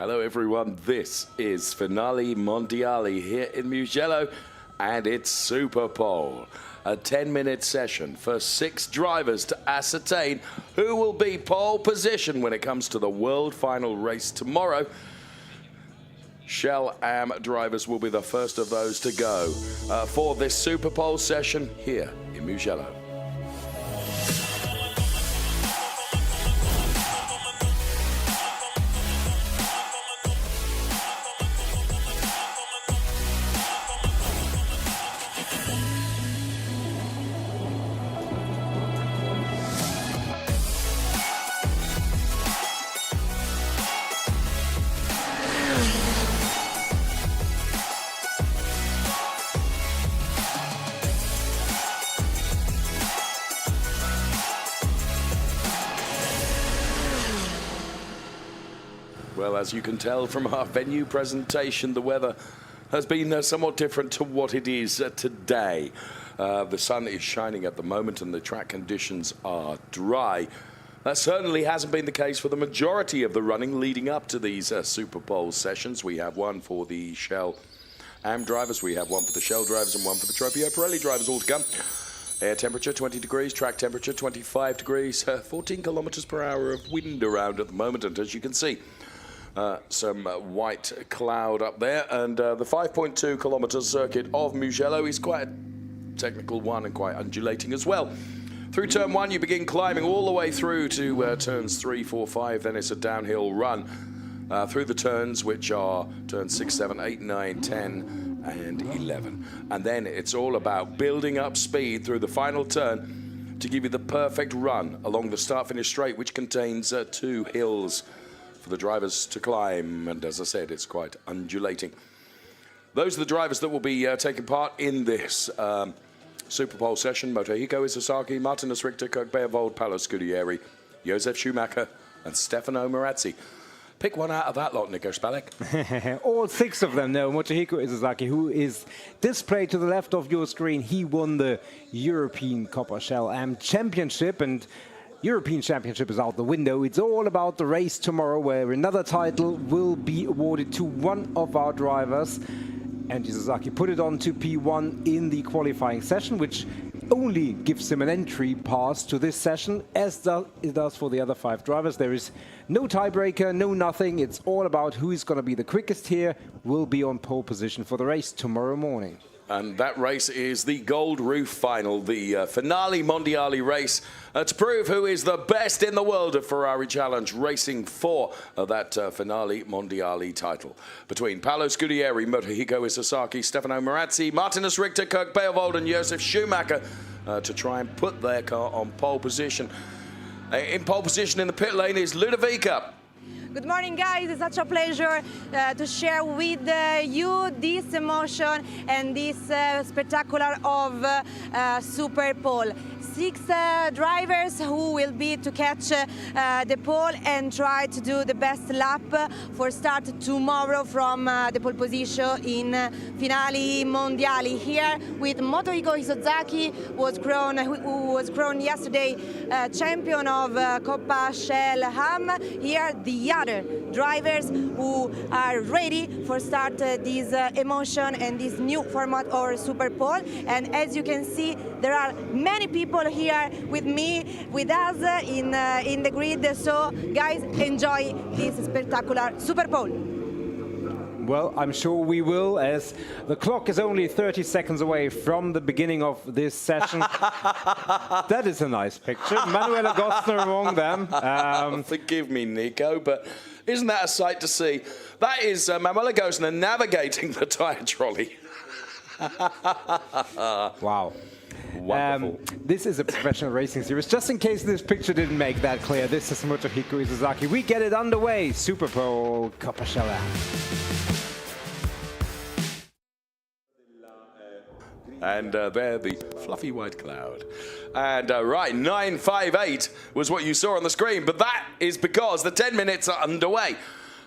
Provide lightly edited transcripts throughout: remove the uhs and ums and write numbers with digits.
Hello everyone, this is Finale Mondiale here in Mugello and it's Superpole. A 10-minute session for 6 drivers to ascertain who will be pole position when it comes to the world final race tomorrow. Shell Am drivers will be the first of those to go for this Superpole session here in Mugello. Well, as you can tell from our venue presentation, the weather has been somewhat different to what it is today. The sun is shining at the moment and the track conditions are dry. That certainly hasn't been the case for the majority of the running leading up to these Superpole sessions. We have one for the Shell Am drivers, we have one for the Shell drivers and one for the Trofeo Pirelli drivers all to come. Air temperature 20 degrees, track temperature 25 degrees, 14 kilometers per hour of wind around at the moment, and as you can see, some white cloud up there, and the 5.2 kilometer circuit of Mugello is quite a technical one and quite undulating as well. Through turn 1 you begin climbing all the way through to turns 3, 4, 5, then it's a downhill run through the turns, which are turns 6, 7, 8, 9, 10 and 11, and then it's all about building up speed through the final turn to give you the perfect run along the start-finish straight, which contains 2 hills for the drivers to climb, and as I said, it's quite undulating. Those are the drivers that will be taking part in this Superpole session: Motohiko Isozaki, Martinez Richter, Kirk Beervold, Paolo Scudieri, Josef Schumacher and Stefano Marazzi. Pick one out of that lot, Nico Spalek. All 6 of them. No, Motohiko Isozaki, who is displayed to the left of your screen, he won the European Copper Shell Am Championship, and European Championship is out the window. It's all about the race tomorrow, where another title will be awarded to one of our drivers. And Isozaki put it on to P1 in the qualifying session, which only gives him an entry pass to this session, as it does for the other 5 drivers. There is no tiebreaker, no nothing. It's all about who is going to be the quickest here, will be on pole position for the race tomorrow morning. And that race is the Gold Roof Final, the Finale Mondiale race to prove who is the best in the world of Ferrari Challenge, racing for that Finale Mondiale title. Between Paolo Scudieri, Motohiko Isozaki, Stefano Marazzi, Martinez Richter, Kirk Beervold and Josef Schumacher to try and put their car on pole position. In pole position in the pit lane is Ludovica. Good morning, guys. It's such a pleasure to share with you this emotion and this spectacular of Superpole. 6 drivers who will be to catch the pole and try to do the best lap for start tomorrow from the pole position in Finale Mondiale. Here with Motohiko Isozaki, who was crowned yesterday champion of Coppa Shell Am. Here the other drivers who are ready for start this emotion and this new format or Superpole. And as you can see, there are many people here with me, with us in the grid. So guys, enjoy this spectacular Superpole. Well, I'm sure we will, as the clock is only 30 seconds away from the beginning of this session. That is a nice picture. Manuela Gostner among them. Forgive me, Nico, but isn't that a sight to see? That is Manuela Gostner navigating the tyre trolley. Wow. Wonderful. This is a professional racing series. Just in case this picture didn't make that clear, this is Motohiko Isozaki. We get it underway. Superpole Coppa Shell Am. And there, the fluffy white cloud. And right, 9:58 was what you saw on the screen, but that is because the 10 minutes are underway.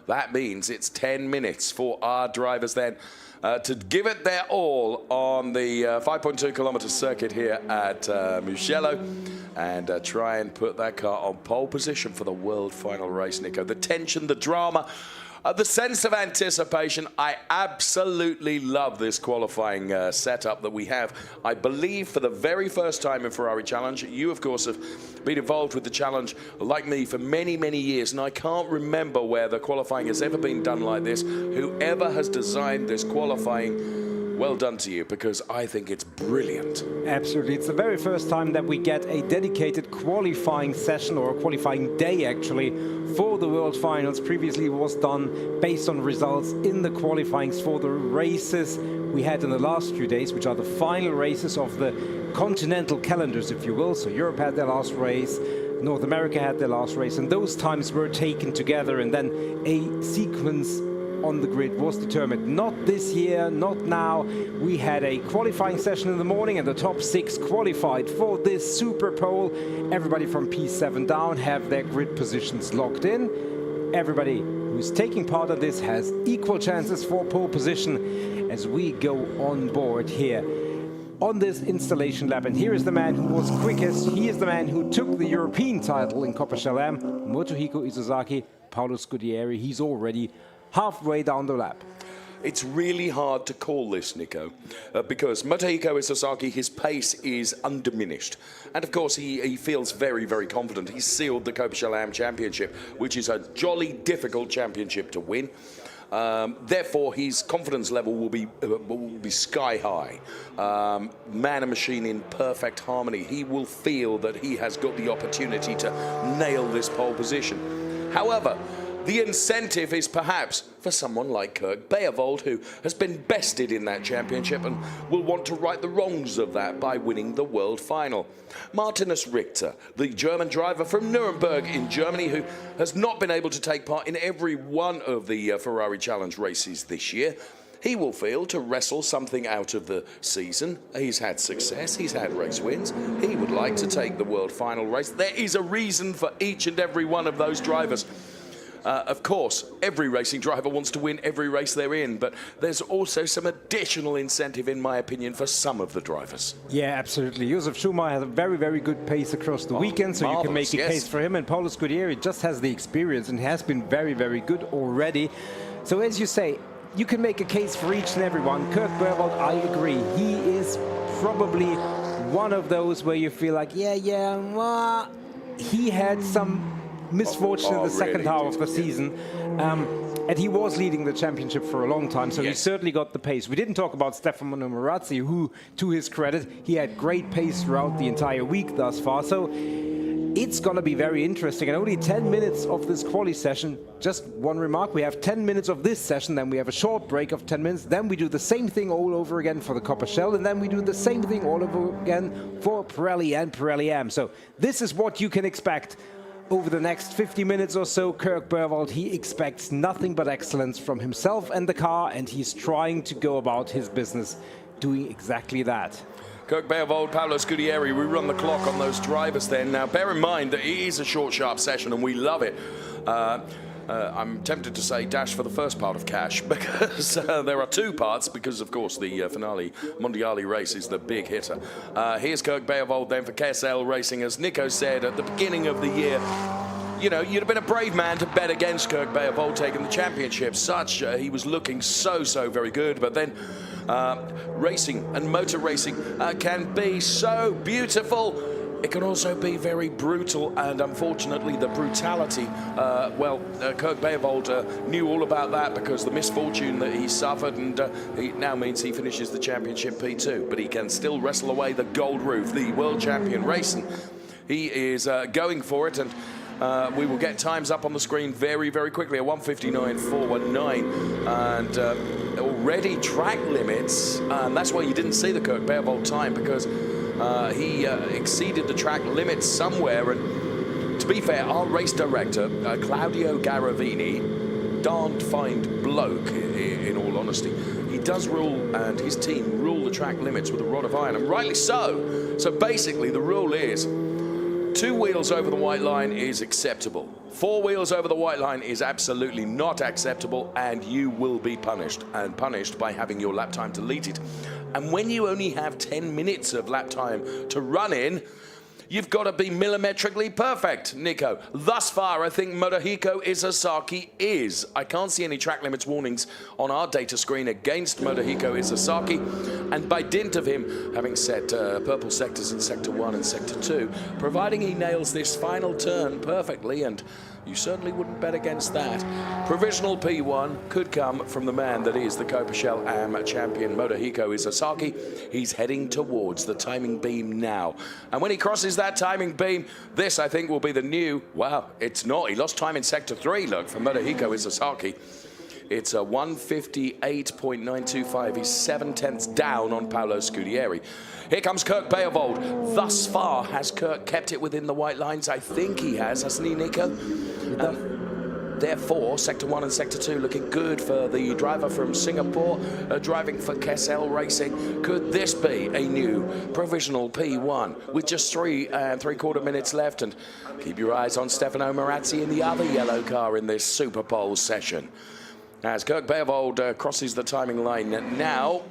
That means it's 10 minutes for our drivers then to give it their all on the 5.2 kilometer circuit here at Mugello and try and put that car on pole position for the world final race, Nico. The tension, the drama, The sense of anticipation, I absolutely love this qualifying setup that we have. I believe for the very first time in Ferrari Challenge, you of course have been involved with the challenge like me for many, many years, and I can't remember where the qualifying has ever been done like this. Whoever has designed this qualifying, well done to you, because I think it's brilliant. Absolutely. It's the very first time that we get a dedicated qualifying session, or a qualifying day actually, for the World Finals. Previously it was done based on results in the qualifyings for the races we had in the last few days, which are the final races of the continental calendars, if you will. So Europe had their last race, North America had their last race, and those times were taken together, and then a sequence on the grid was determined. Not this year, not now. We had a qualifying session in the morning, and the top 6 qualified for this Superpole. Everybody from P7 down have their grid positions locked in. Everybody who's taking part of this has equal chances for pole position as we go on board here on this installation lap. And here is the man who was quickest. He is the man who took the European title in Coppa Shalem, Motohiko Izuzaki, Paolo Scudieri. He's already halfway down the lap. It's really hard to call this, Nico, because Motohiko Izuzaki, his pace is undiminished. And of course, he feels very, very confident. He's sealed the Coppa Shalem Championship, which is a jolly difficult championship to win. Therefore, his confidence level will be sky high. Man and machine in perfect harmony. He will feel that he has got the opportunity to nail this pole position. However, the incentive is perhaps for someone like Kirk Beerwold, who has been bested in that championship and will want to right the wrongs of that by winning the world final. Martinus Richter, the German driver from Nuremberg in Germany, who has not been able to take part in every one of the Ferrari Challenge races this year, he will feel to wrestle something out of the season. He's had success, he's had race wins. He would like to take the world final race. There is a reason for each and every one of those drivers. Of course, every racing driver wants to win every race they're in, but there's also some additional incentive, in my opinion, for some of the drivers. Yeah, absolutely. Josef Schumacher has a very, very good pace across the weekend, so you can make a case for him. And Paolo Scudieri just has the experience and has been very, very good already. So as you say, you can make a case for each and every one. Kirk Beerwold, I agree. He is probably one of those where you feel like, well, he had some misfortune in the second half of the season, and he was leading the championship for a long time, so he certainly got the pace. We didn't talk about Stefano Marazzi, who, to his credit, he had great pace throughout the entire week thus far, so it's going to be very interesting. And only 10 minutes of this quali session. Just one remark, we have 10 minutes of this session, then we have a short break of 10 minutes, then we do the same thing all over again for the Coppa Shell, and then we do the same thing all over again for Pirelli and Pirelli Am. So this is what you can expect over the next 50 minutes or so. Kirk Beerwold, he expects nothing but excellence from himself and the car, and he's trying to go about his business doing exactly that. Kirk Beerwold, Paolo Scudieri, we run the clock on those drivers then. Now, bear in mind that it is a short, sharp session, and we love it. I'm tempted to say dash for the first part of cash, because there are 2 parts, because of course the finale Mondiali race is the big hitter. Here's Kirk Beerwold then for KSL Racing. As Nico said at the beginning of the year, you know, you'd have been a brave man to bet against Kirk Beerwold taking the championship. He was looking so very good, but then racing and motor racing can be so beautiful. It can also be very brutal, and unfortunately the brutality, Kirk Beerwold knew all about that, because the misfortune that he suffered, and it now means he finishes the championship P2, but he can still wrestle away the gold roof, the world champion racing. He is going for it, and we will get times up on the screen very, very quickly. A 1:59.419, and already track limits, and that's why you didn't see the Kirk Beerwold time, because he exceeded the track limits somewhere. And to be fair, our race director, Claudio Garavini, darned fine bloke, in all honesty. He does rule, and his team rule the track limits with a rod of iron, and rightly so. So basically the rule is 2 wheels over the white line is acceptable. 4 wheels over the white line is absolutely not acceptable, and you will be punished, and punished by having your lap time deleted. And when you only have 10 minutes of lap time to run in, you've got to be millimetrically perfect, Nico. Thus far, I think Motohiko Izasaki is. I can't see any track limits warnings on our data screen against Motohiko Izasaki. And by dint of him having set purple sectors in Sector 1 and Sector 2, providing he nails this final turn perfectly, and you certainly wouldn't bet against that, provisional P1 could come from the man that is the Copa Am champion, Motohiko Izasaki. He's heading towards the timing beam now. And when he crosses that timing beam, this, I think, will be the new... Wow, it's not. He lost time in Sector 3, look, for Motohiko Izasaki. It's a 158.925. He's 7/10 down on Paolo Scudieri. Here comes Kirk Beervold. Thus far, has Kirk kept it within the white lines? I think he has, hasn't he, Nico? Therefore, Sector 1 and Sector 2 looking good for the driver from Singapore, driving for Kessel Racing. Could this be a new provisional P1 with just 3 3/4 minutes left? And keep your eyes on Stefano Marazzi in the other yellow car in this Superpole session. As Kirk Beervold crosses the timing line now,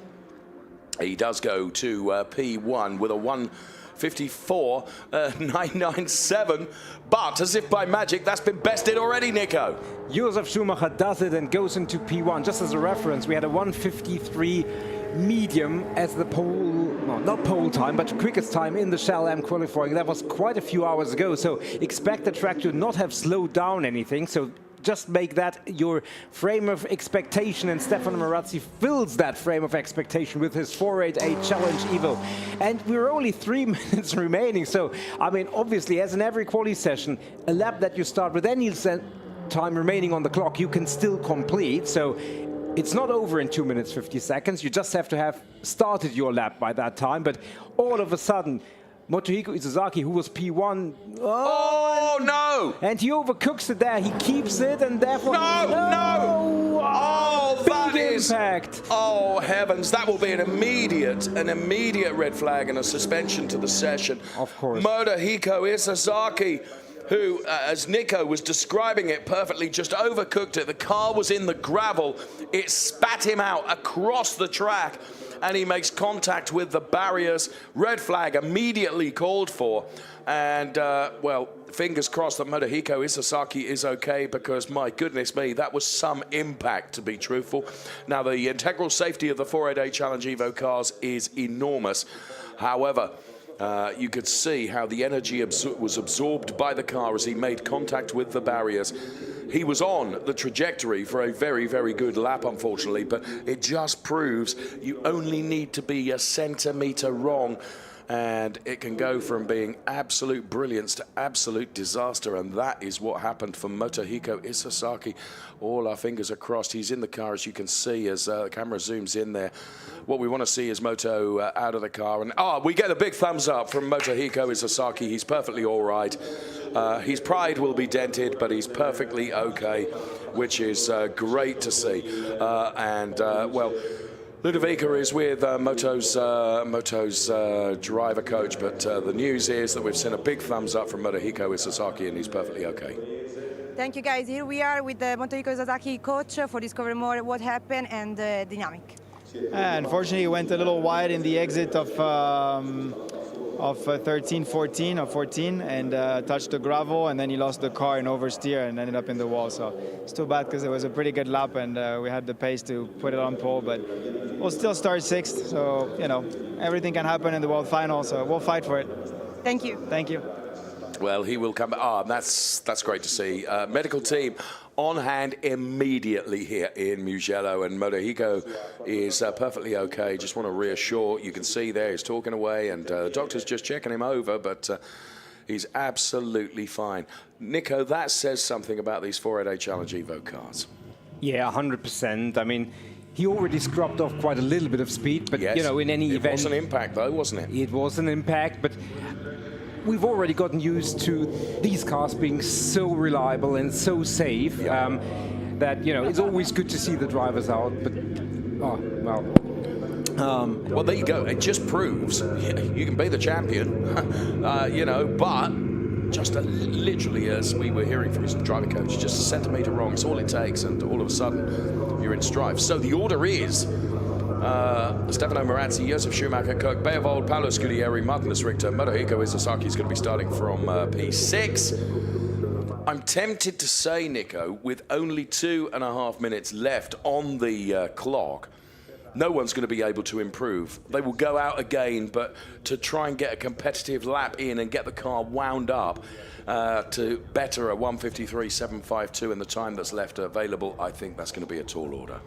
he does go to P1 with a 1:54.997, but as if by magic, that's been bested already, Nico. Josef Schumacher does it and goes into P1. Just as a reference, we had a 1:53 medium as the pole, no, not pole time, but quickest time in the Shell Am qualifying. That was quite a few hours ago, so expect the track to not have slowed down anything. So just make that your frame of expectation, and Stefano Marazzi fills that frame of expectation with his 488 Challenge Evo. And we're only 3 minutes remaining, so I mean, obviously, as in every quali session, a lap that you start with any time remaining on the clock, you can still complete. So it's not over in 2 minutes 50 seconds. You just have to have started your lap by that time. But all of a sudden, Motohiko Izasaki, who was P1, oh no! And he overcooks it there. He keeps it, and therefore no! Oh, that is impact. Oh heavens! That will be an immediate red flag and a suspension to the session. Of course. Motohiko Izasaki, who, as Nico was describing it perfectly, just overcooked it. The car was in the gravel. It spat him out across the track, and he makes contact with the barriers. Red flag immediately called for. And, well, fingers crossed that Motohiko Izasaki is okay, because, my goodness me, that was some impact, to be truthful. Now, the integral safety of the 488 Challenge Evo cars is enormous. However, you could see how the energy was absorbed by the car as he made contact with the barriers. He was on the trajectory for a very, very good lap, unfortunately, but it just proves you only need to be a centimetre wrong, and it can go from being absolute brilliance to absolute disaster, and that is what happened for Motohiko Izasaki. All our fingers are crossed. He's in the car, as you can see, as the camera zooms in there. What we want to see is Moto out of the car, and we get a big thumbs up from Motohiko Izasaki. He's perfectly all right. His pride will be dented, but he's perfectly okay, which is great to see. Well, Ludovica is with Moto's driver coach, but the news is that we've seen a big thumbs up from Motohiko Izasaki, and he's perfectly okay. Thank you, guys. Here we are with the Motohiko Izasaki coach for discover more what happened and the dynamic. Unfortunately, he went a little wide in the exit of 13, 14 or 14, and touched the gravel, and then he lost the car in oversteer and ended up in the wall. So it's too bad, because it was a pretty good lap, and we had the pace to put it on pole, but we'll still start 6th. So, you know, everything can happen in the world final, so we'll fight for it. Thank you. Thank you. Well, he will come back. That's great to see. Medical team on hand immediately here in Mugello, and Motohiko is perfectly okay. Just want to reassure, you can see there he's talking away, and the doctor's just checking him over, but he's absolutely fine. Nico, that says something about these 488 Challenge Evo cars. Yeah, 100%. I mean, he already scrubbed off quite a little bit of speed, but yes, you know, in any event, it was an impact though, wasn't it? It was an impact, but we've already gotten used to these cars being so reliable and so safe, that, you know, it's always good to see the drivers out. But well, there you go. It just proves you can be the champion, you know, but just literally, as we were hearing from his driving coach, just a centimetre wrong. It's all it takes, and all of a sudden you're in strife. So the order is Stefano Marazzi, Josef Schumacher, Kirk Beerwold, Paolo Scudieri, Martinus Richter, Motohiko Izasaki is going to be starting from P6. I'm tempted to say, Nico, with only 2.5 minutes left on the clock, no one's going to be able to improve. They will go out again, but to try and get a competitive lap in and get the car wound up to better a 1:53.752 in the time that's left available, I think that's going to be a tall order.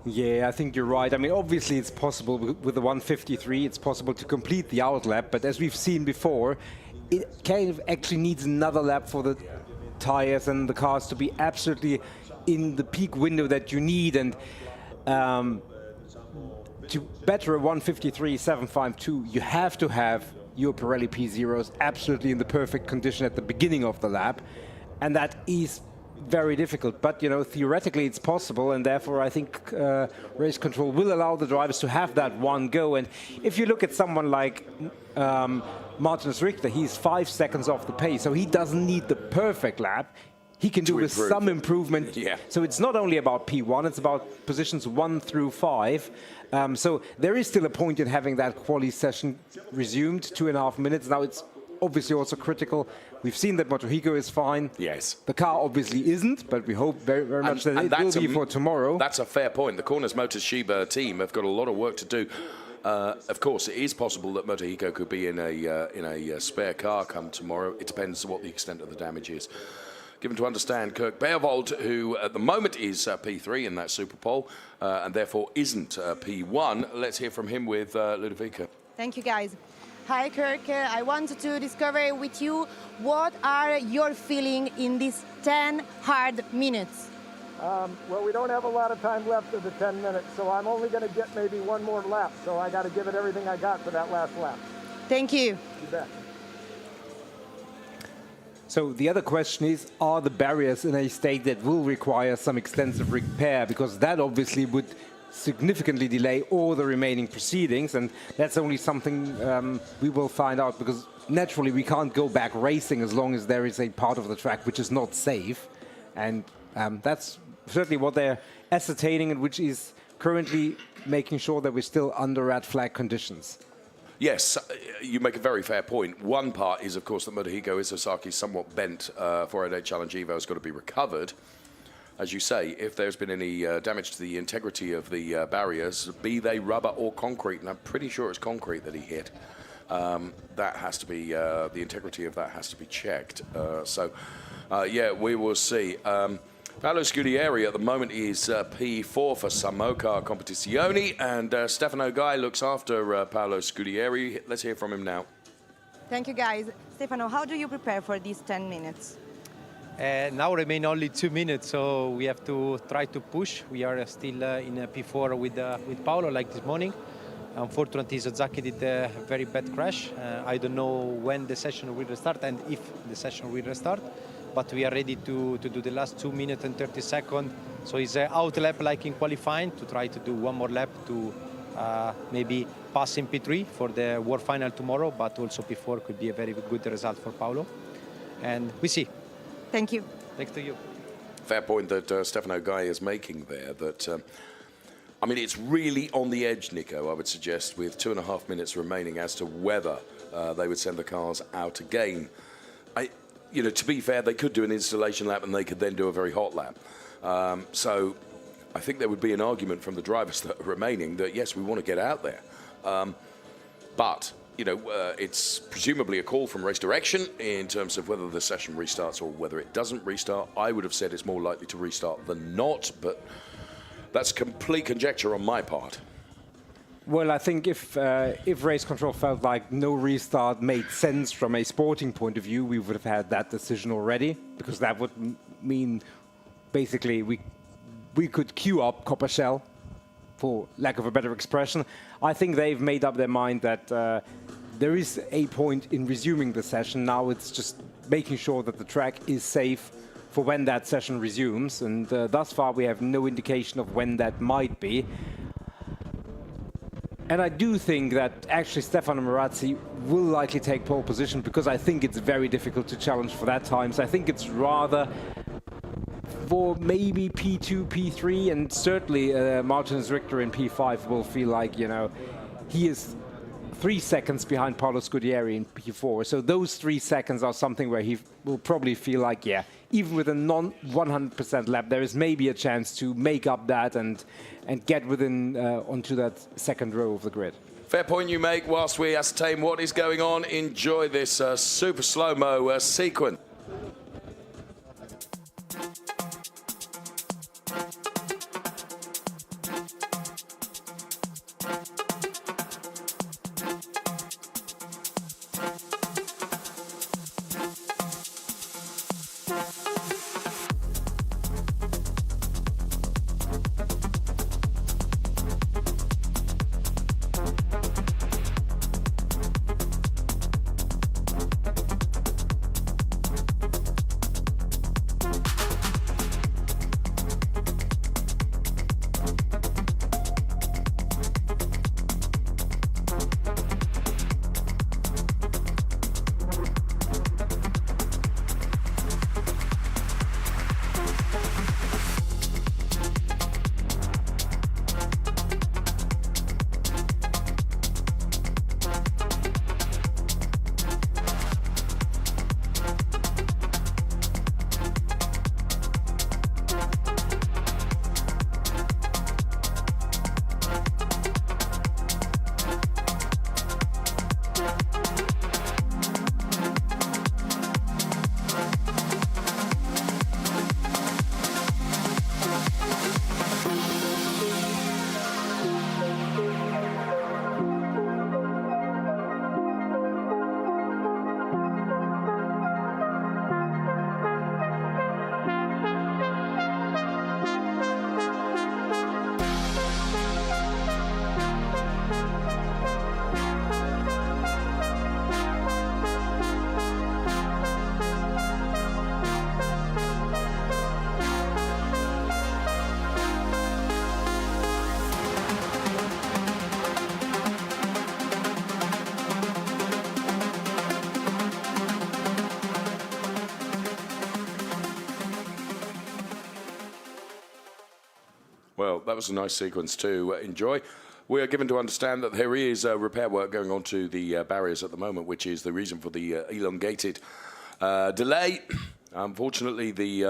Yeah, I think you're right. I mean, obviously it's possible with the 1:53, it's possible to complete the outlap, but as we've seen before, it kind of actually needs another lap for the tires and the cars to be absolutely in the peak window that you need, and to better a 1:53.752, you have to have your Pirelli P0s absolutely in the perfect condition at the beginning of the lap, and that is very difficult. But, you know, theoretically it's possible, and therefore I think race control will allow the drivers to have that one go. And if you look at someone like Martinus Richter, he's 5 seconds off the pace, so he doesn't need the perfect lap. He can do with some improvement. Yeah. So it's not only about P1, it's about positions 1 through 5. So there is still a point in having that quali session resumed, 2.5 minutes. Now it's obviously also critical. We've seen that Motohiko is fine. Yes. The car obviously isn't, but we hope very, very much that it will be for tomorrow. That's a fair point. The Corners Motorshiba team have got a lot of work to do. Of course, it is possible that Motohiko could be in a spare car come tomorrow. It depends what the extent of the damage is. Given to understand, Kirk Beerwold, who at the moment is P3 in that Superpole, and therefore isn't P1. Let's hear from him with Ludovica. Thank you, guys. Hi, Kirk. I wanted to discover with you what are your feelings in these 10 hard minutes. Well, we don't have a lot of time left of the 10 minutes, so I'm only going to get maybe one more lap. So I got to give it everything I got for that last lap. Thank you. You bet. So the other question is, are the barriers in a state that will require some extensive repair? Because that obviously would significantly delay all the remaining proceedings, and that's only something we will find out, because naturally we can't go back racing as long as there is a part of the track which is not safe, and that's certainly what they're ascertaining, and which is currently making sure that we're still under red flag conditions. Yes, you make a very fair point. One part is, of course, that Motohiko Izasaki somewhat bent 488 Challenge Evo has got to be recovered. As you say, if there's been any damage to the integrity of the barriers, be they rubber or concrete, and I'm pretty sure it's concrete that he hit, that has to be, the integrity of that has to be checked. Yeah, we will see. Paolo Scudieri at the moment is P4 for Samocar Competizione, and Stefano Guy looks after Paolo Scudieri. Let's hear from him now. Thank you, guys. Stefano, how do you prepare for these 10 minutes? Now remain only 2 minutes, so we have to try to push. We are still in a P4 with Paolo, like this morning. Unfortunately, Izasaki did a very bad crash. I don't know when the session will restart and if the session will restart, but we are ready to do the last 2 minutes and 30 seconds. So it's an out lap like in qualifying, to try to do one more lap to maybe pass in P3 for the World Final tomorrow, but also P4 could be a very good result for Paolo. And we see. Thank you. Thanks to you. Fair point that Stefano Guy is making there. That I mean, it's really on the edge, Nico, I would suggest, with 2.5 minutes remaining as to whether they would send the cars out again. You know, to be fair, they could do an installation lap and they could then do a very hot lap. So I think there would be an argument from the drivers that are remaining that, yes, we want to get out there. But you know, it's presumably a call from race direction in terms of whether the session restarts or whether it doesn't restart. I would have said it's more likely to restart than not, but that's complete conjecture on my part. Well, I think if race control felt like no restart made sense from a sporting point of view, we would have had that decision already, because that would mean basically we could queue up Copper Shell, for lack of a better expression. I think they've made up their mind that there is a point in resuming the session. Now it's just making sure that the track is safe for when that session resumes, and thus far we have no indication of when that might be. And I do think that actually Stefano Marazzi will likely take pole position, because I think it's very difficult to challenge for that time. So I think it's rather for maybe P2, P3, and certainly Martins Richter in P5 will feel like, you know, he is 3 seconds behind Paolo Scudieri in P4. So those 3 seconds are something where he will probably feel like, yeah, even with a non-100% lap, there is maybe a chance to make up that and get within onto that second row of the grid. Fair point you make. Whilst we ascertain what is going on, enjoy this super slow-mo sequence. Well, that was a nice sequence to enjoy. We are given to understand that there is repair work going on to the barriers at the moment, which is the reason for the elongated delay. Unfortunately,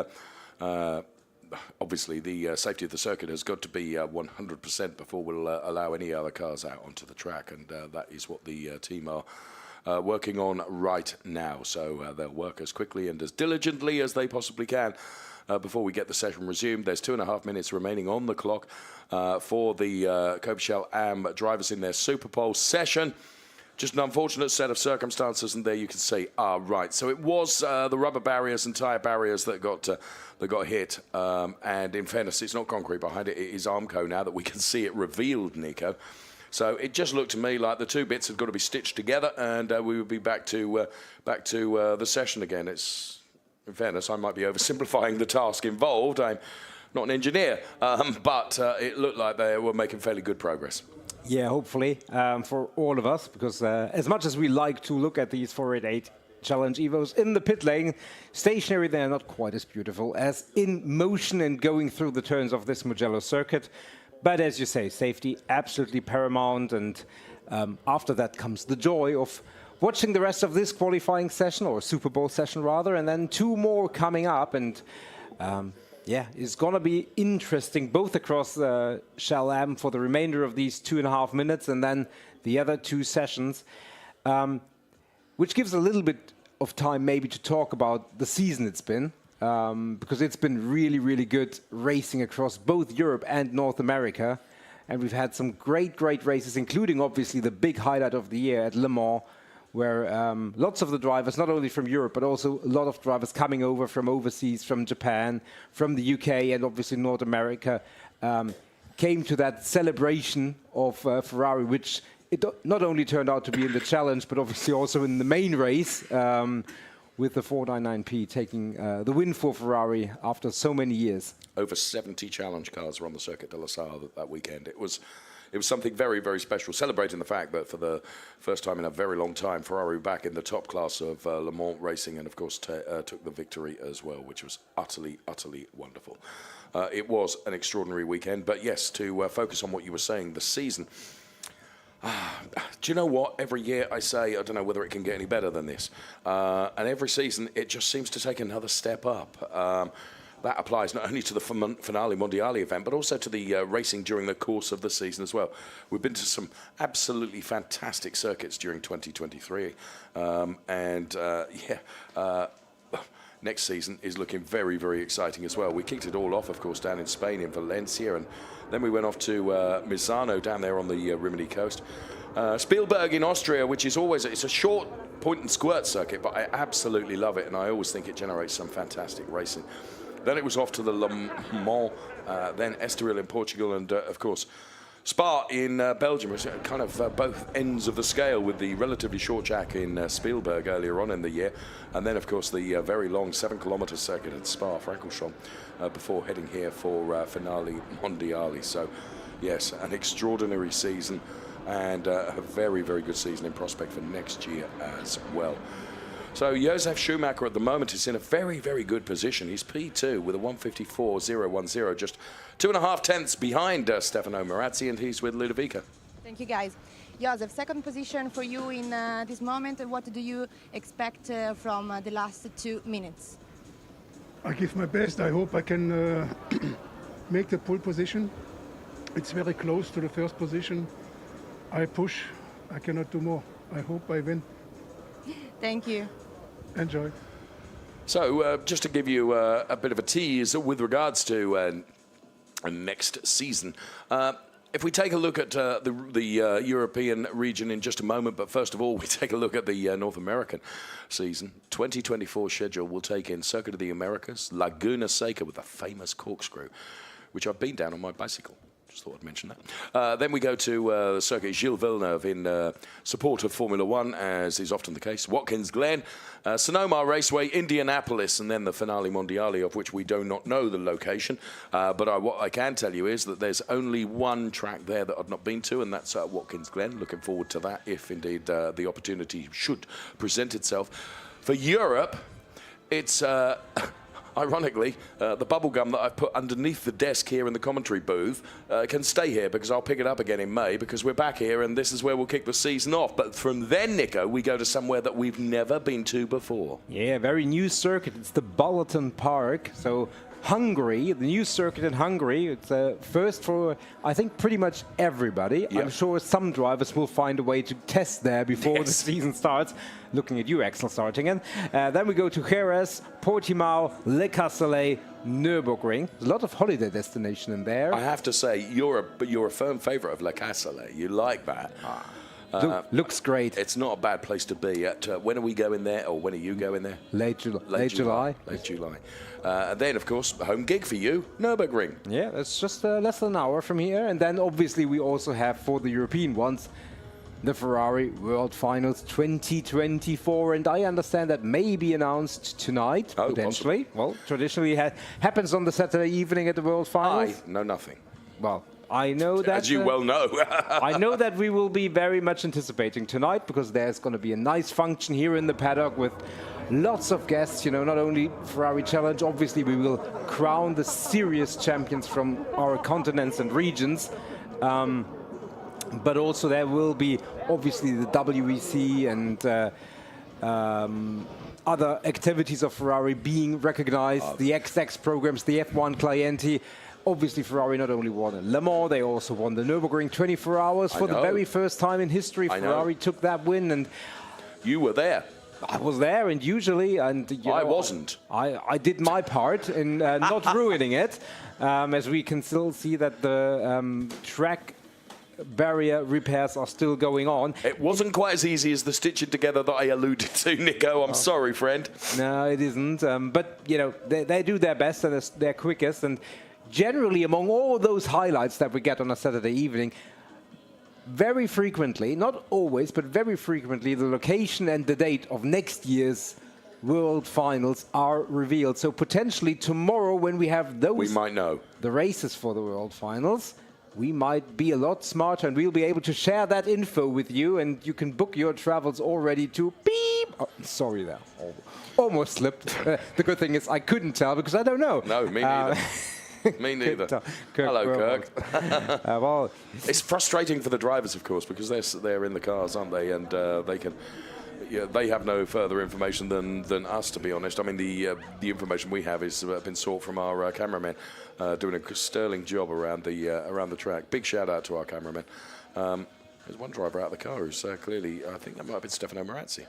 obviously the safety of the circuit has got to be 100% before we'll allow any other cars out onto the track, and that is what the team are working on right now. So they'll work as quickly and as diligently as they possibly can before we get the session resumed. There's 2.5 minutes remaining on the clock for the Copichel AM drivers in their Superpole session. Just an unfortunate set of circumstances, and there you can see. Right. So it was the rubber barriers and tyre barriers that got hit. And in fairness, it's not concrete behind it. It is Armco now that we can see it revealed, Nico. So it just looked to me like the two bits had got to be stitched together, and we would be back to the session again. In fairness, I might be oversimplifying the task involved. I'm not an engineer, but it looked like they were making fairly good progress. Yeah, hopefully, for all of us, because as much as we like to look at these 488 Challenge Evos in the pit lane, stationary, they're not quite as beautiful as in motion and going through the turns of this Mugello circuit. But as you say, safety absolutely paramount, and after that comes the joy of watching the rest of this qualifying session, or Super Bowl session rather, and then two more coming up. And yeah, it's going to be interesting both across Shell Am for the remainder of these 2.5 minutes, and then the other two sessions, which gives a little bit of time maybe to talk about the season it's been, because it's been really, really good racing across both Europe and North America. And we've had some great, great races, including obviously the big highlight of the year at Le Mans, where lots of the drivers, not only from Europe, but also a lot of drivers coming over from overseas, from Japan, from the UK, and obviously North America, came to that celebration of Ferrari, which it not only turned out to be in the challenge, but obviously also in the main race, with the 499P taking the win for Ferrari after so many years. Over 70 challenge cars were on the Circuit de la Sarre that weekend. It was it was something very, very special, celebrating the fact that for the first time in a very long time, Ferrari were back in the top class of Le Mans racing, and of course took the victory as well, which was utterly, utterly wonderful. It was an extraordinary weekend, but yes, to focus on what you were saying, the season. Do you know what? Every year I say, I don't know whether it can get any better than this. And every season it just seems to take another step up. That applies not only to the Finale Mondiale event, but also to the racing during the course of the season as well. We've been to some absolutely fantastic circuits during 2023. Next season is looking very, very exciting as well. We kicked it all off, of course, down in Spain, in Valencia, and then we went off to Misano down there on the Rimini coast. Spielberg in Austria, which is always, it's a short point and squirt circuit, but I absolutely love it, and I always think it generates some fantastic racing. Then it was off to the Le Mans, then Estoril in Portugal, and of course, Spa in Belgium was kind of both ends of the scale, with the relatively short track in Spielberg earlier on in the year, and then of course the very long 7-kilometre circuit at Spa-Francorchamps before heading here for Finale Mondiale. So yes, an extraordinary season, and a very, very good season in prospect for next year as well. So Josef Schumacher at the moment is in a very, very good position. He's P2 with a 1:54.010, just 2.5 tenths behind Stefano Marazzi, and he's with Ludovica. Thank you, guys. Josef, second position for you in this moment. What do you expect from the last 2 minutes? I give my best. I hope I can make the pole position. It's very close to the first position. I push. I cannot do more. I hope I win. Thank you. Enjoy. So just to give you a bit of a tease with regards to next season, if we take a look at the European region in just a moment, but first of all, we take a look at the North American season. 2024 schedule will take in Circuit of the Americas, Laguna Seca with the famous corkscrew, which I've been down on my bicycle. Just thought I'd mention that. Then we go to the circuit Gilles Villeneuve in support of Formula One, as is often the case. Watkins Glen, Sonoma Raceway, Indianapolis, and then the Finale Mondiale, of which we do not know the location. But what I can tell you is that there's only one track there that I've not been to, and that's Watkins Glen. Looking forward to that, if indeed the opportunity should present itself. For Europe, it's... Ironically, the bubble gum that I've put underneath the desk here in the commentary booth can stay here, because I'll pick it up again in May, because we're back here and this is where we'll kick the season off. But from then, Nico, we go to somewhere that we've never been to before. Yeah, very new circuit. It's the Balaton Park. So Hungary, the new circuit in Hungary. It's first for, I think, pretty much everybody. Yep. I'm sure some drivers will find a way to test there before the season starts. Looking at you, Axel, starting in. Then we go to Jerez, Portimao, Le Castellet, Nürburgring. There's a lot of holiday destination in there. I have to say, you're a firm favourite of Le Castellet. You like that. Looks great. It's not a bad place to be. When are we going there, or when are you going there? Late July. Late July. And then, of course, home gig for you, Nürburgring. Yeah, it's just less than an hour from here. And then, obviously, we also have, for the European ones, the Ferrari World Finals 2024. And I understand that may be announced tonight, potentially. Possibly. Well, traditionally it happens on the Saturday evening at the World Finals. I know nothing. Well, I know that... As you well know. I know that we will be very much anticipating tonight, because there's going to be a nice function here in the paddock with lots of guests, you know, not only Ferrari Challenge. Obviously, we will crown the serious champions from our continents and regions. But also there will be, obviously, the WEC and other activities of Ferrari being recognized, the XX programs, the F1 Clienti. Obviously, Ferrari not only won Le Mans, they also won the Nürburgring 24 hours. For the very first time in history, Ferrari took that win. And you were there. I was there, and usually, and you know, I wasn't. I did my part in not ruining it, as we can still see that the track barrier repairs are still going on. It wasn't quite as easy as the stitching together that I alluded to, Nico. I'm sorry, friend. No, it isn't. But, you know, they do their best and they're quickest. And generally, among all those highlights that we get on a Saturday evening, very frequently, not always, but very frequently, the location and the date of next year's World Finals are revealed. So potentially tomorrow, when we have those, we might know the races for the World Finals, we might be a lot smarter, and we'll be able to share that info with you, and you can book your travels already to beep. Oh, sorry there. Almost slipped. The good thing is I couldn't tell because I don't know. No, me neither. Me neither. Hello, Kirk. Well, it's frustrating for the drivers, of course, because they're in the cars, aren't they? And they can. Yeah, they have no further information than us, to be honest. I mean, the information we have is been sought from our cameramen, doing a sterling job around the track. Big shout out to our cameramen. There's one driver out of the car who's clearly, I think that might have been Stefano Marazzi.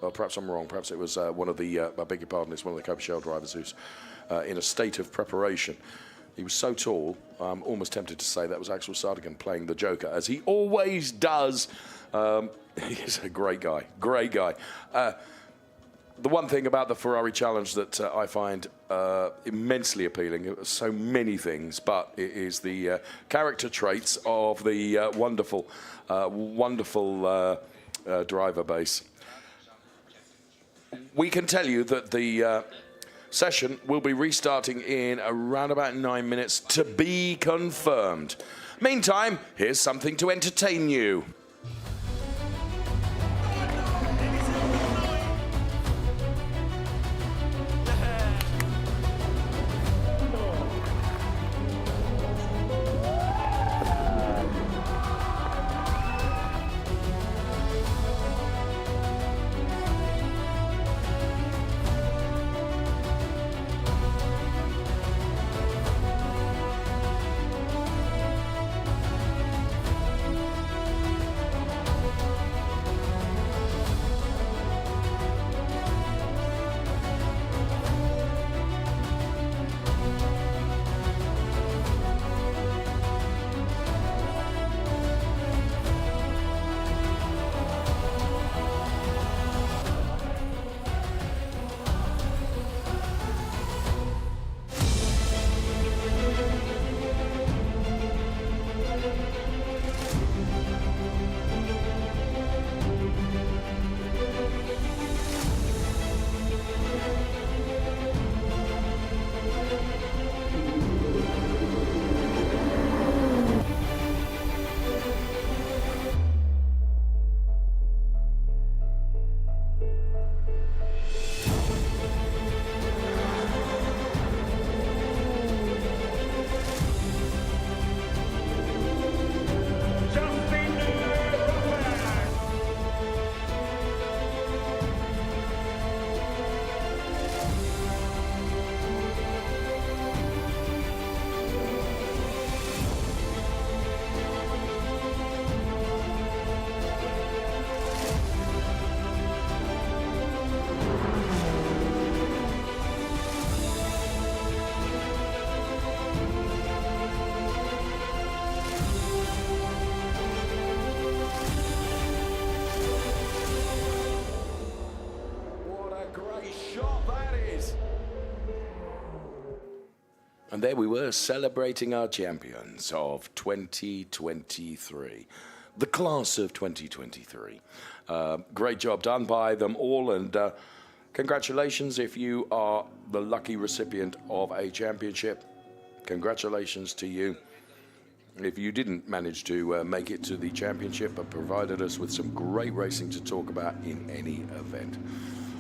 Or perhaps I'm wrong. Perhaps it was one of the, I beg your pardon, it's one of the Copa Shell drivers who's in a state of preparation. He was so tall, I'm almost tempted to say that was Axel Sardigan playing the Joker, as he always does. He's a great guy, great guy. The one thing about the Ferrari Challenge that I find immensely appealing, so many things, but it is the character traits of the wonderful driver base. We can tell you that the session will be restarting in around about 9 minutes, to be confirmed. Meantime, here's something to entertain you. And there we were, celebrating our champions of 2023, the class of 2023. Great job done by them all, and congratulations if you are the lucky recipient of a championship. Congratulations to you. If you didn't manage to make it to the championship, but provided us with some great racing to talk about in any event.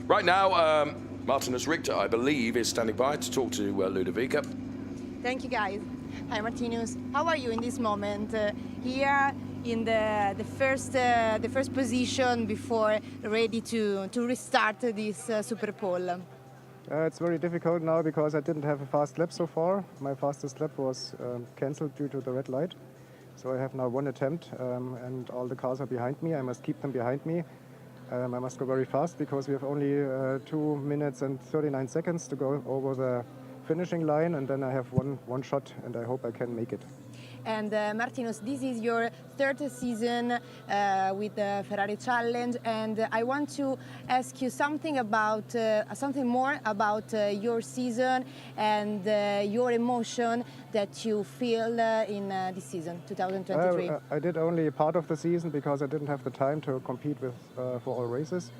Right now, Martinus Richter, I believe, is standing by to talk to Ludovica. Thank you, guys. Hi, Martinus. How are you in this moment? Here in the first position before ready to restart this Superpole. It's very difficult now because I didn't have a fast lap so far. My fastest lap was cancelled due to the red light. So I have now one attempt and all the cars are behind me. I must keep them behind me. I must go very fast because we have only 2 minutes and 39 seconds to go over the finishing line, and then I have one shot, and I hope I can make it. And Martinus, this is your third season with the Ferrari Challenge, and I want to ask you something more about your season and your emotion that you feel in this season, 2023. I did only part of the season because I didn't have the time to compete with for all races.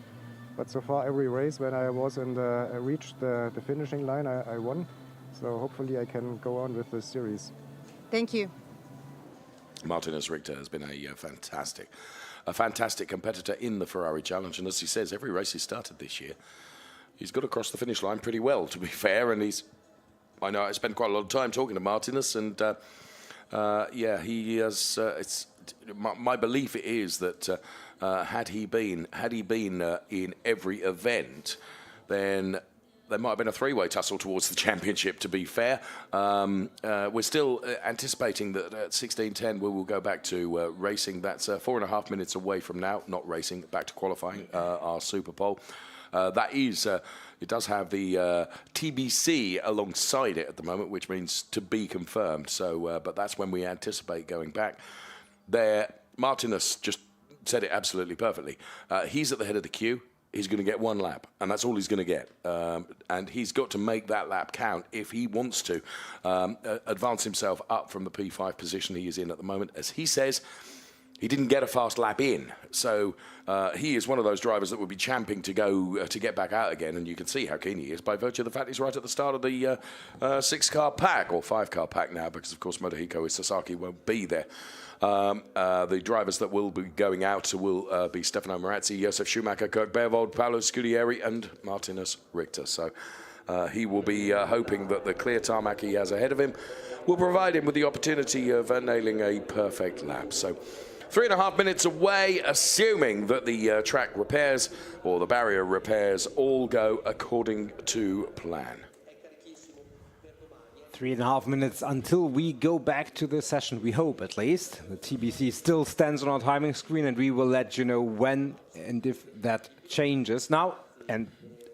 But so far, every race when I was reached the finishing line, I won. So hopefully I can go on with this series. Thank you. Martinez Richter has been a fantastic competitor in the Ferrari Challenge, and as he says, every race he's started this year, he's got across the finish line pretty well, to be fair. And I know I spent quite a lot of time talking to Martinez, and yeah, he has. My belief is that had he been in every event, then there might have been a three-way tussle towards the championship, to be fair. We're still anticipating that at 16:10 we will go back to racing. That's 4.5 minutes away from now, not racing, back to qualifying our Superpole. That is, it does have the TBC alongside it at the moment, which means to be confirmed. So, but that's when we anticipate going back. There, Martinez just said it absolutely perfectly. He's at the head of the queue. He's going to get one lap, and that's all he's going to get. And he's got to make that lap count if he wants to advance himself up from the P5 position he is in at the moment. As he says, he didn't get a fast lap in, so he is one of those drivers that would be champing to go to get back out again, and you can see how keen he is by virtue of the fact he's right at the start of the 6-car pack, or 5-car pack now, because of course Motohiko Sasaki won't be there. The drivers that will be going out will be Stefano Marazzi, Josef Schumacher, Kirk Bervold, Paolo Scudieri, and Martinez Richter. So he will be hoping that the clear tarmac he has ahead of him will provide him with the opportunity of nailing a perfect lap. So 3.5 minutes away, assuming that the track repairs or the barrier repairs all go according to plan. 3.5 minutes until we go back to the session, we hope at least. The TBC still stands on our timing screen, and we will let you know when and if that changes. Now, and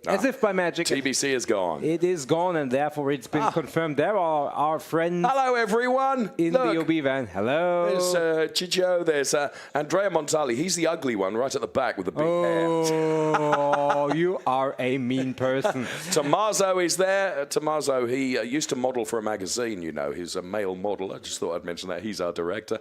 as if by magic, TBC is gone. It is gone, and therefore it's been confirmed. There are our friends. Hello, everyone. In the OB van. Hello. There's Chicho. There's Andrea Montali. He's the ugly one right at the back with the big hair. Oh, you are a mean person. Tommaso is there. Tommaso, he used to model for a magazine, you know. He's a male model. I just thought I'd mention that. He's our director.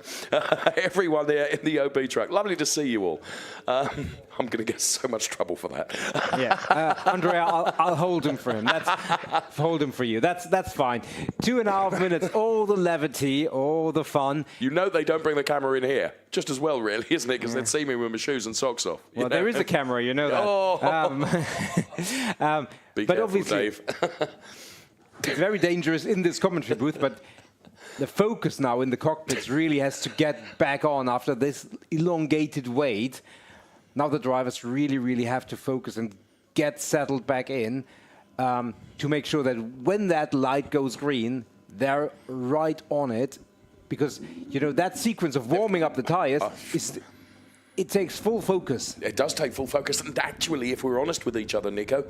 Everyone there in the OB truck. Lovely to see you all. I'm going to get so much trouble for that. Yeah. Andrea, I'll hold him for him. Hold him for you. That's fine. 2.5 minutes, all the levity, all the fun. You know they don't bring the camera in here. Just as well, really, isn't it? Because they'd see me with my shoes and socks off. Well, there is a camera, you know that. Oh. Be but careful, obviously, Dave. It's very dangerous in this commentary booth, but the focus now in the cockpits really has to get back on after this elongated wait. Now the drivers really have to focus and get settled back in to make sure that when that light goes green, they're right on it. Because, you know, that sequence of warming up the tires, it takes full focus. It does take full focus. And actually, if we're honest with each other, Nico,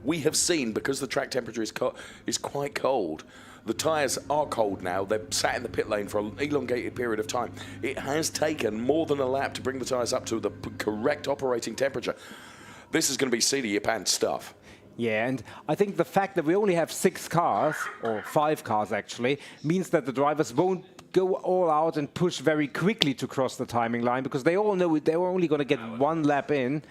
we have seen, because the track temperature is quite cold, the tyres are cold now. They're sat in the pit lane for an elongated period of time. It has taken more than a lap to bring the tyres up to the correct operating temperature. This is going to be seat of your pants stuff. Yeah, and I think the fact that we only have 6 cars, or 5 cars actually, means that the drivers won't go all out and push very quickly to cross the timing line, because they all know they're only going to get 1 lap in.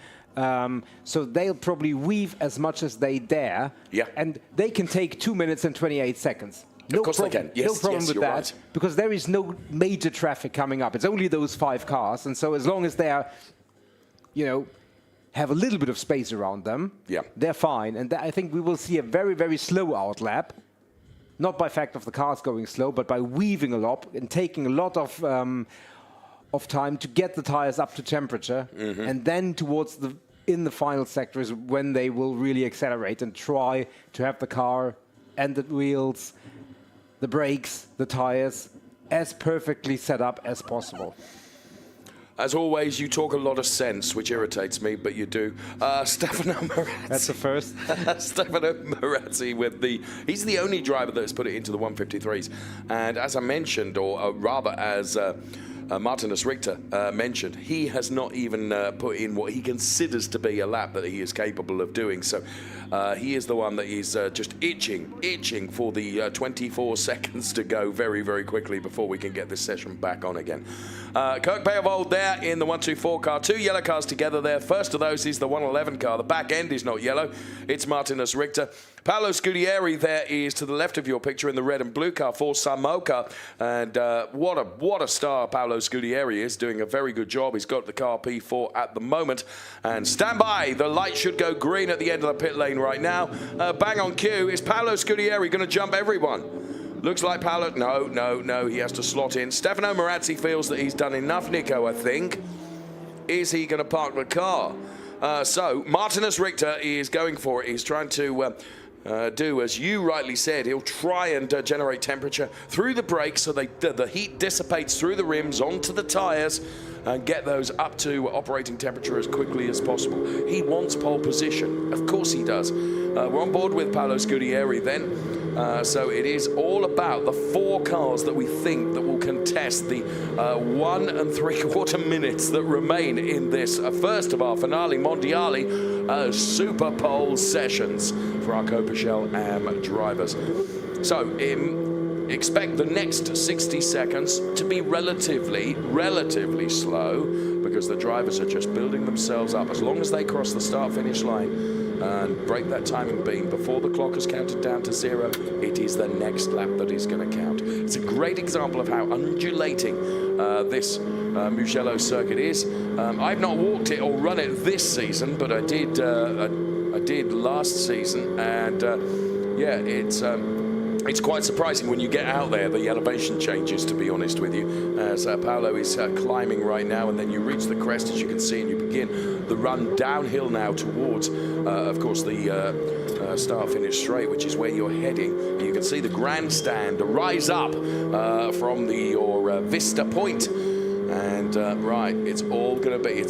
So they'll probably weave as much as they dare. Yeah. And they can take 2 minutes and 28 seconds. Of course they can. Yes, no problem with that, right. because there is no major traffic coming up. It's only those 5 cars. And so as long as they're, you know, have a little bit of space around them, they're fine. And I think we will see a very slow outlap, not by fact of the cars going slow, but by weaving a lot and taking a lot of time to get the tires up to temperature, and then towards in the final sector is when they will really accelerate and try to have the car and the wheels, the brakes, the tires as perfectly set up as possible. As always, you talk a lot of sense, which irritates me, but you do. Stefano Marazzi. That's the first. Stefano Marazzi he's the only driver that has put it into the 153s. And as I mentioned, or rather as Martinez Richter mentioned, he has not even put in what he considers to be a lap that he is capable of doing. So he is the one that is just itching for the 24 seconds to go very quickly before we can get this session back on again. Kirk Beervold there in the 124 car. 2 yellow cars together there. First of those is the 111 car. The back end is not yellow. It's Martinez Richter. Paolo Scudieri there is to the left of your picture in the red and blue car for Samoka. And what a star Paolo Scudieri is, doing a very good job. He's got the car P4 at the moment. And stand by. The light should go green at the end of the pit lane right now. Bang on cue. Is Paolo Scudieri going to jump everyone? Looks like Paolo. No. He has to slot in. Stefano Marazzi feels that he's done enough, Nico, I think. Is he going to park the car? So Martinez Richter is going for it. He's trying to do, as you rightly said, he'll try and generate temperature through the brakes so the heat dissipates through the rims onto the tyres and get those up to operating temperature as quickly as possible. He wants pole position. Of course he does. We're on board with Paolo Scudieri then. So it is all about the 4 cars that we think that will contest the 1 3/4 minutes that remain in this first of our finale mondiale Superpole sessions for our Coppershell AM drivers. So expect the next 60 seconds to be relatively slow, because the drivers are just building themselves up. As long as they cross the start-finish line and break that timing beam before the clock has counted down to 0, it is the next lap that is going to count. It's a great example of how undulating this Mugello circuit is. I've not walked it or run it this season, but I did last season, and yeah, it's quite surprising when you get out there, the elevation changes, to be honest with you, as Paolo is climbing right now, and then you reach the crest, as you can see, and you begin the run downhill now towards, of course, the start-finish straight, which is where you're heading. And you can see the grandstand rise up from your Vista Point. And right, it's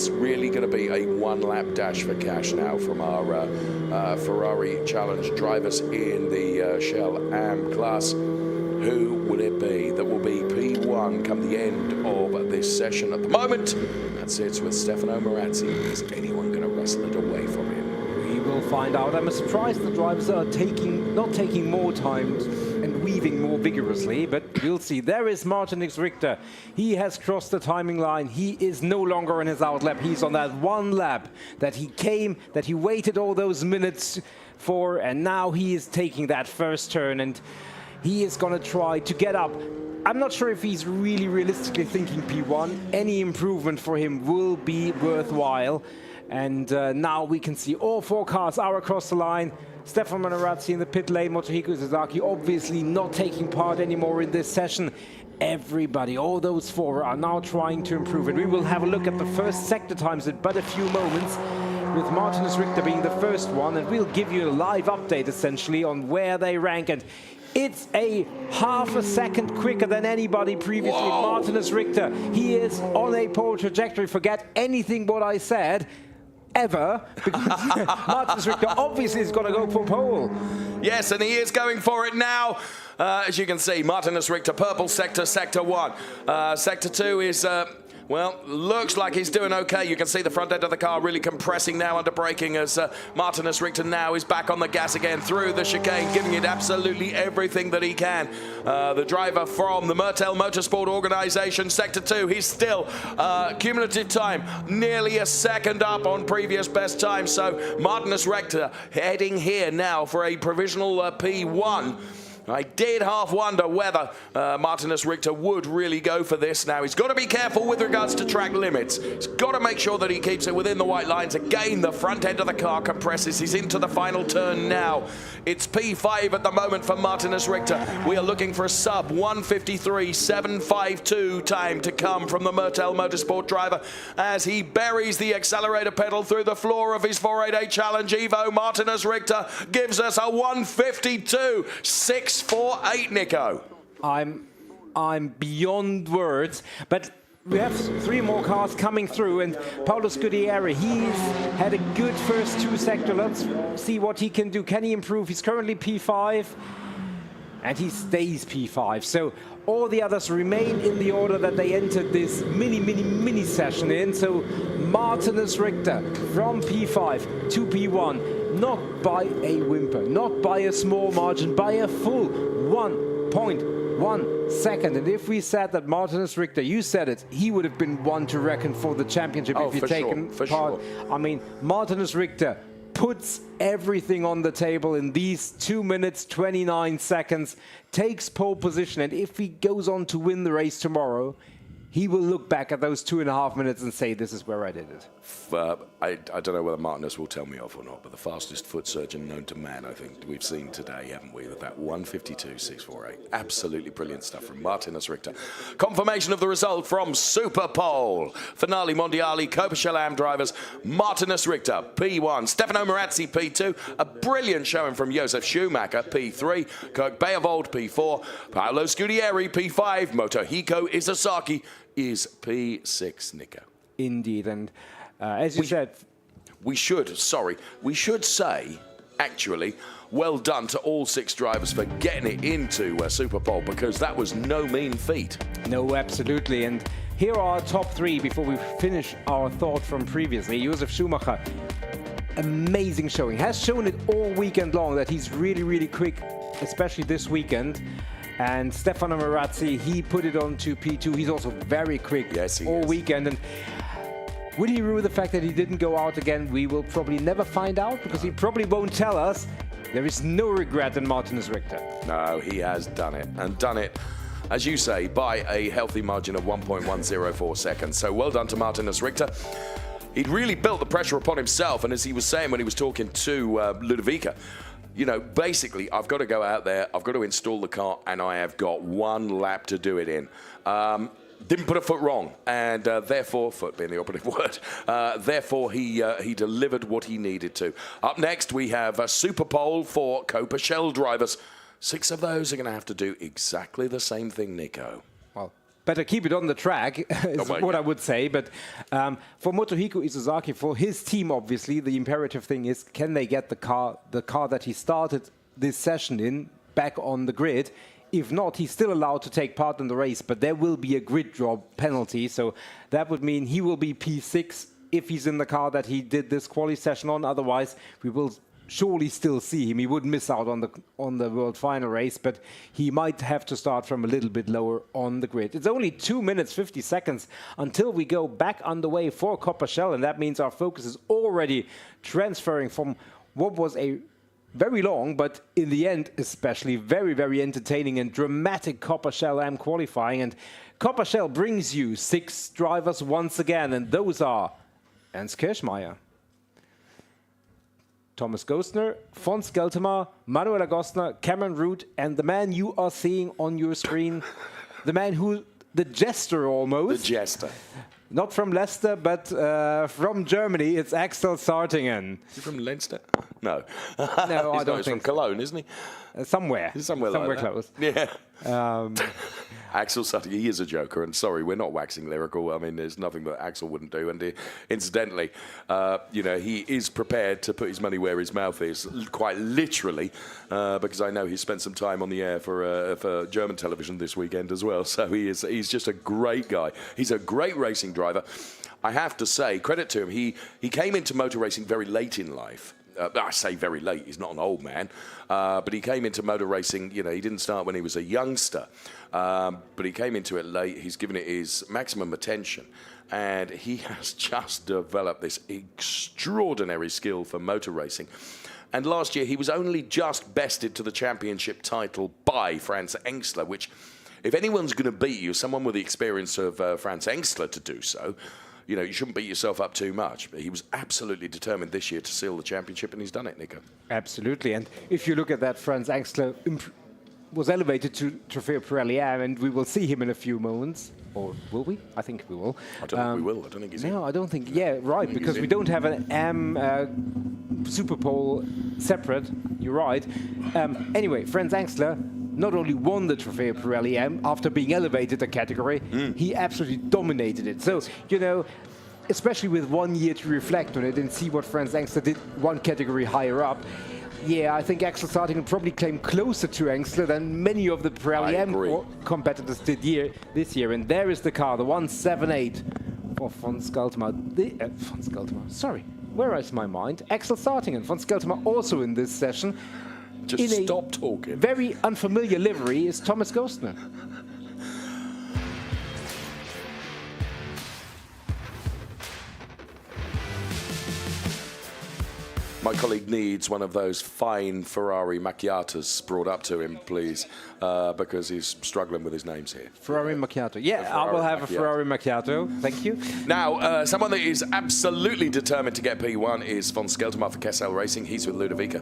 really going to be a 1-lap dash for cash now from our Ferrari Challenge drivers in the Shell AM class. Who will it be that will be P1 come the end of this session? At the moment, that sits with Stefano Marazzi. Is anyone going to wrestle it away from him? We will find out. I'm surprised the drivers are not taking more time and weaving more vigorously, but we'll see. There is Martinez Richter. He has crossed the timing line. He is no longer on his outlap. He's on that 1 lap that he waited all those minutes for, and now he is taking that first turn, and he is going to try to get up. I'm not sure if he's really realistically thinking P1. Any improvement for him will be worthwhile. And now we can see all 4 cars are across the line. Stefano Marazzi in the pit lane, Motohiko Sasaki obviously not taking part anymore in this session. Everybody, all those 4 are now trying to improve. And we will have a look at the first sector times in but a few moments, with Martinez Richter being the first one. And we'll give you a live update essentially on where they rank. And it's a half a second quicker than anybody previously. Whoa. Martinez Richter, he is on a pole trajectory. Forget anything what I said. Ever, because Martinez Richter obviously is going to go for pole. Yes, and he is going for it now. As you can see, Martinez Richter, purple sector, sector 1. Sector 2 is, well, looks like he's doing okay. You can see the front end of the car really compressing now under braking, as Martinez Richter now is back on the gas again through the chicane, giving it absolutely everything that he can. The driver from the Mertel Motorsport organization, Sector 2, he's still cumulative time, nearly a second up on previous best time. So Martinez Richter heading here now for a provisional P1. I did half wonder whether Martinez Richter would really go for this. Now, he's got to be careful with regards to track limits. He's got to make sure that he keeps it within the white lines. Again, the front end of the car compresses. He's into the final turn now. It's P5 at the moment for Martinez Richter. We are looking for a sub 1:53.752 time to come from the Mertel Motorsport driver as he buries the accelerator pedal through the floor of his 488 Challenge Evo. Martinez Richter gives us a 1:52.648, Nico. I'm beyond words, but we have 3 more cars coming through, and Paolo Scudieri, he's had a good first 2 sector. Let's see what he can do. Can he improve? He's currently P5, and he stays P5. So all the others remain in the order that they entered this mini session in. So Martinez Richter from P5 to P1, not by a whimper, not by a small margin, by a full 1.5 1 second. And if we said that Martinez Richter, you said it, he would have been one to reckon for the championship if he'd taken part. I mean, Martinez Richter puts everything on the table in these 2 minutes, 29 seconds, takes pole position, and if he goes on to win the race tomorrow, he will look back at those 2.5 minutes and say, this is where I did it. I don't know whether Martinez will tell me off or not, but the fastest foot surgeon known to man, I think, we've seen today, haven't we? That 1:52.648. Absolutely brilliant stuff from Martinez Richter. Confirmation of the result from Superpole. Finale Mondiali, Copa drivers, Martinez Richter, P1. Stefano Marazzi, P2. A brilliant showing from Josef Schumacher, P3. Kirk Beervold, P4. Paolo Scudieri, P5. Motohiko Isozaki is P6, Nico. Indeed, and as you said... We should say, actually, well done to all 6 drivers for getting it into Superpole, because that was no mean feat. No, absolutely. And here are our top 3 before we finish our thought from previously. Josef Schumacher, amazing showing. Has shown it all weekend long that he's really, really quick, especially this weekend. And Stefano Marazzi, he put it on to P2. He's also very quick all weekend. And will he rue the fact that he didn't go out again? We will probably never find out, because he probably won't tell us. There is no regret in Martinez Richter. No, he has done it, and done it, as you say, by a healthy margin of 1.104 seconds. So well done to Martinez Richter. He'd really built the pressure upon himself, and as he was saying when he was talking to Ludovica, you know, basically, I've got to go out there, I've got to install the car, and I have got 1 lap to do it in. Didn't put a foot wrong, and therefore, foot being the operative word, therefore he delivered what he needed to. Up next, we have a Superpole for Copa Shell drivers. 6 of those are going to have to do exactly the same thing, Nico. Well, better keep it on the track, is what I would say. But for Motohiko Isozaki, for his team, obviously, the imperative thing is, can they get the car that he started this session in back on the grid? If not, he's still allowed to take part in the race, but there will be a grid drop penalty. So that would mean he will be P6 if he's in the car that he did this quali session on. Otherwise, we will surely still see him. He would miss out on the World Final race, but he might have to start from a little bit lower on the grid. It's only 2 minutes, 50 seconds until we go back underway for Copa Shell, and that means our focus is already transferring from what was a very long, but in the end, especially very, very entertaining and dramatic Copa Shell Am qualifying. And Copa Shell brings you 6 drivers once again, and those are Ernst Kirchmeier, Thomas Gostner, Fons Geltemar, Manuel Agostner, Cameron Root, and the man you are seeing on your screen, the man who, the jester almost. The jester. Not from Leicester, but from Germany. It's Axel Sartingen. Is he from Leinster? No. No, I don't think. He's from Cologne, isn't he? Somewhere. Somewhere like close. Yeah. Axel Sartingen, he is a joker, and sorry, we're not waxing lyrical. I mean, there's nothing that Axel wouldn't do. And incidentally, you know, he is prepared to put his money where his mouth is, quite literally, because I know he spent some time on the air for German television this weekend as well. So he's just a great guy. He's a great racing driver. I have to say, credit to him, he came into motor racing very late in life. I say very late, he's not an old man, but he came into motor racing, you know, he didn't start when he was a youngster, but he came into it late. He's given it his maximum attention, and he has just developed this extraordinary skill for motor racing. And last year, he was only just bested to the championship title by Franz Engstler, which, if anyone's going to beat you, someone with the experience of Franz Engstler to do so, you know, you shouldn't beat yourself up too much. But he was absolutely determined this year to seal the championship, and he's done it, Nico. Absolutely. And if you look at that, Franz Engstler was elevated to Trofeo Pirelli Am, and we will see him in a few moments. Or will we? I think we will. I don't think we will. I don't think he's in. No, I don't think. Yeah, right, because we don't have an Am Superpole separate. You're right. Anyway, Franz Engstler not only won the Trofeo Pirelli Am after being elevated a category, he absolutely dominated it. So, you know, especially with 1 year to reflect on it and see what Franz Engstler did 1 category higher up, yeah, I think Axel Sartingen probably came closer to Engstler than many of the Pirelli Am competitors did this year. And there is the car, the 178 for Fons Geltemar. Fons Geltemar, sorry, where is my mind? Axel Sartingen, Fons Geltemar also in this session. Just stop talking. Very unfamiliar livery is Thomas Gostner. My colleague needs one of those fine Ferrari macchiatos brought up to him, please, because he's struggling with his names here. Ferrari macchiato. Yeah, I will have a Ferrari macchiato. Thank you. Now, someone that is absolutely determined to get P1 is von Skelterman for Kessel Racing. He's with Ludovica.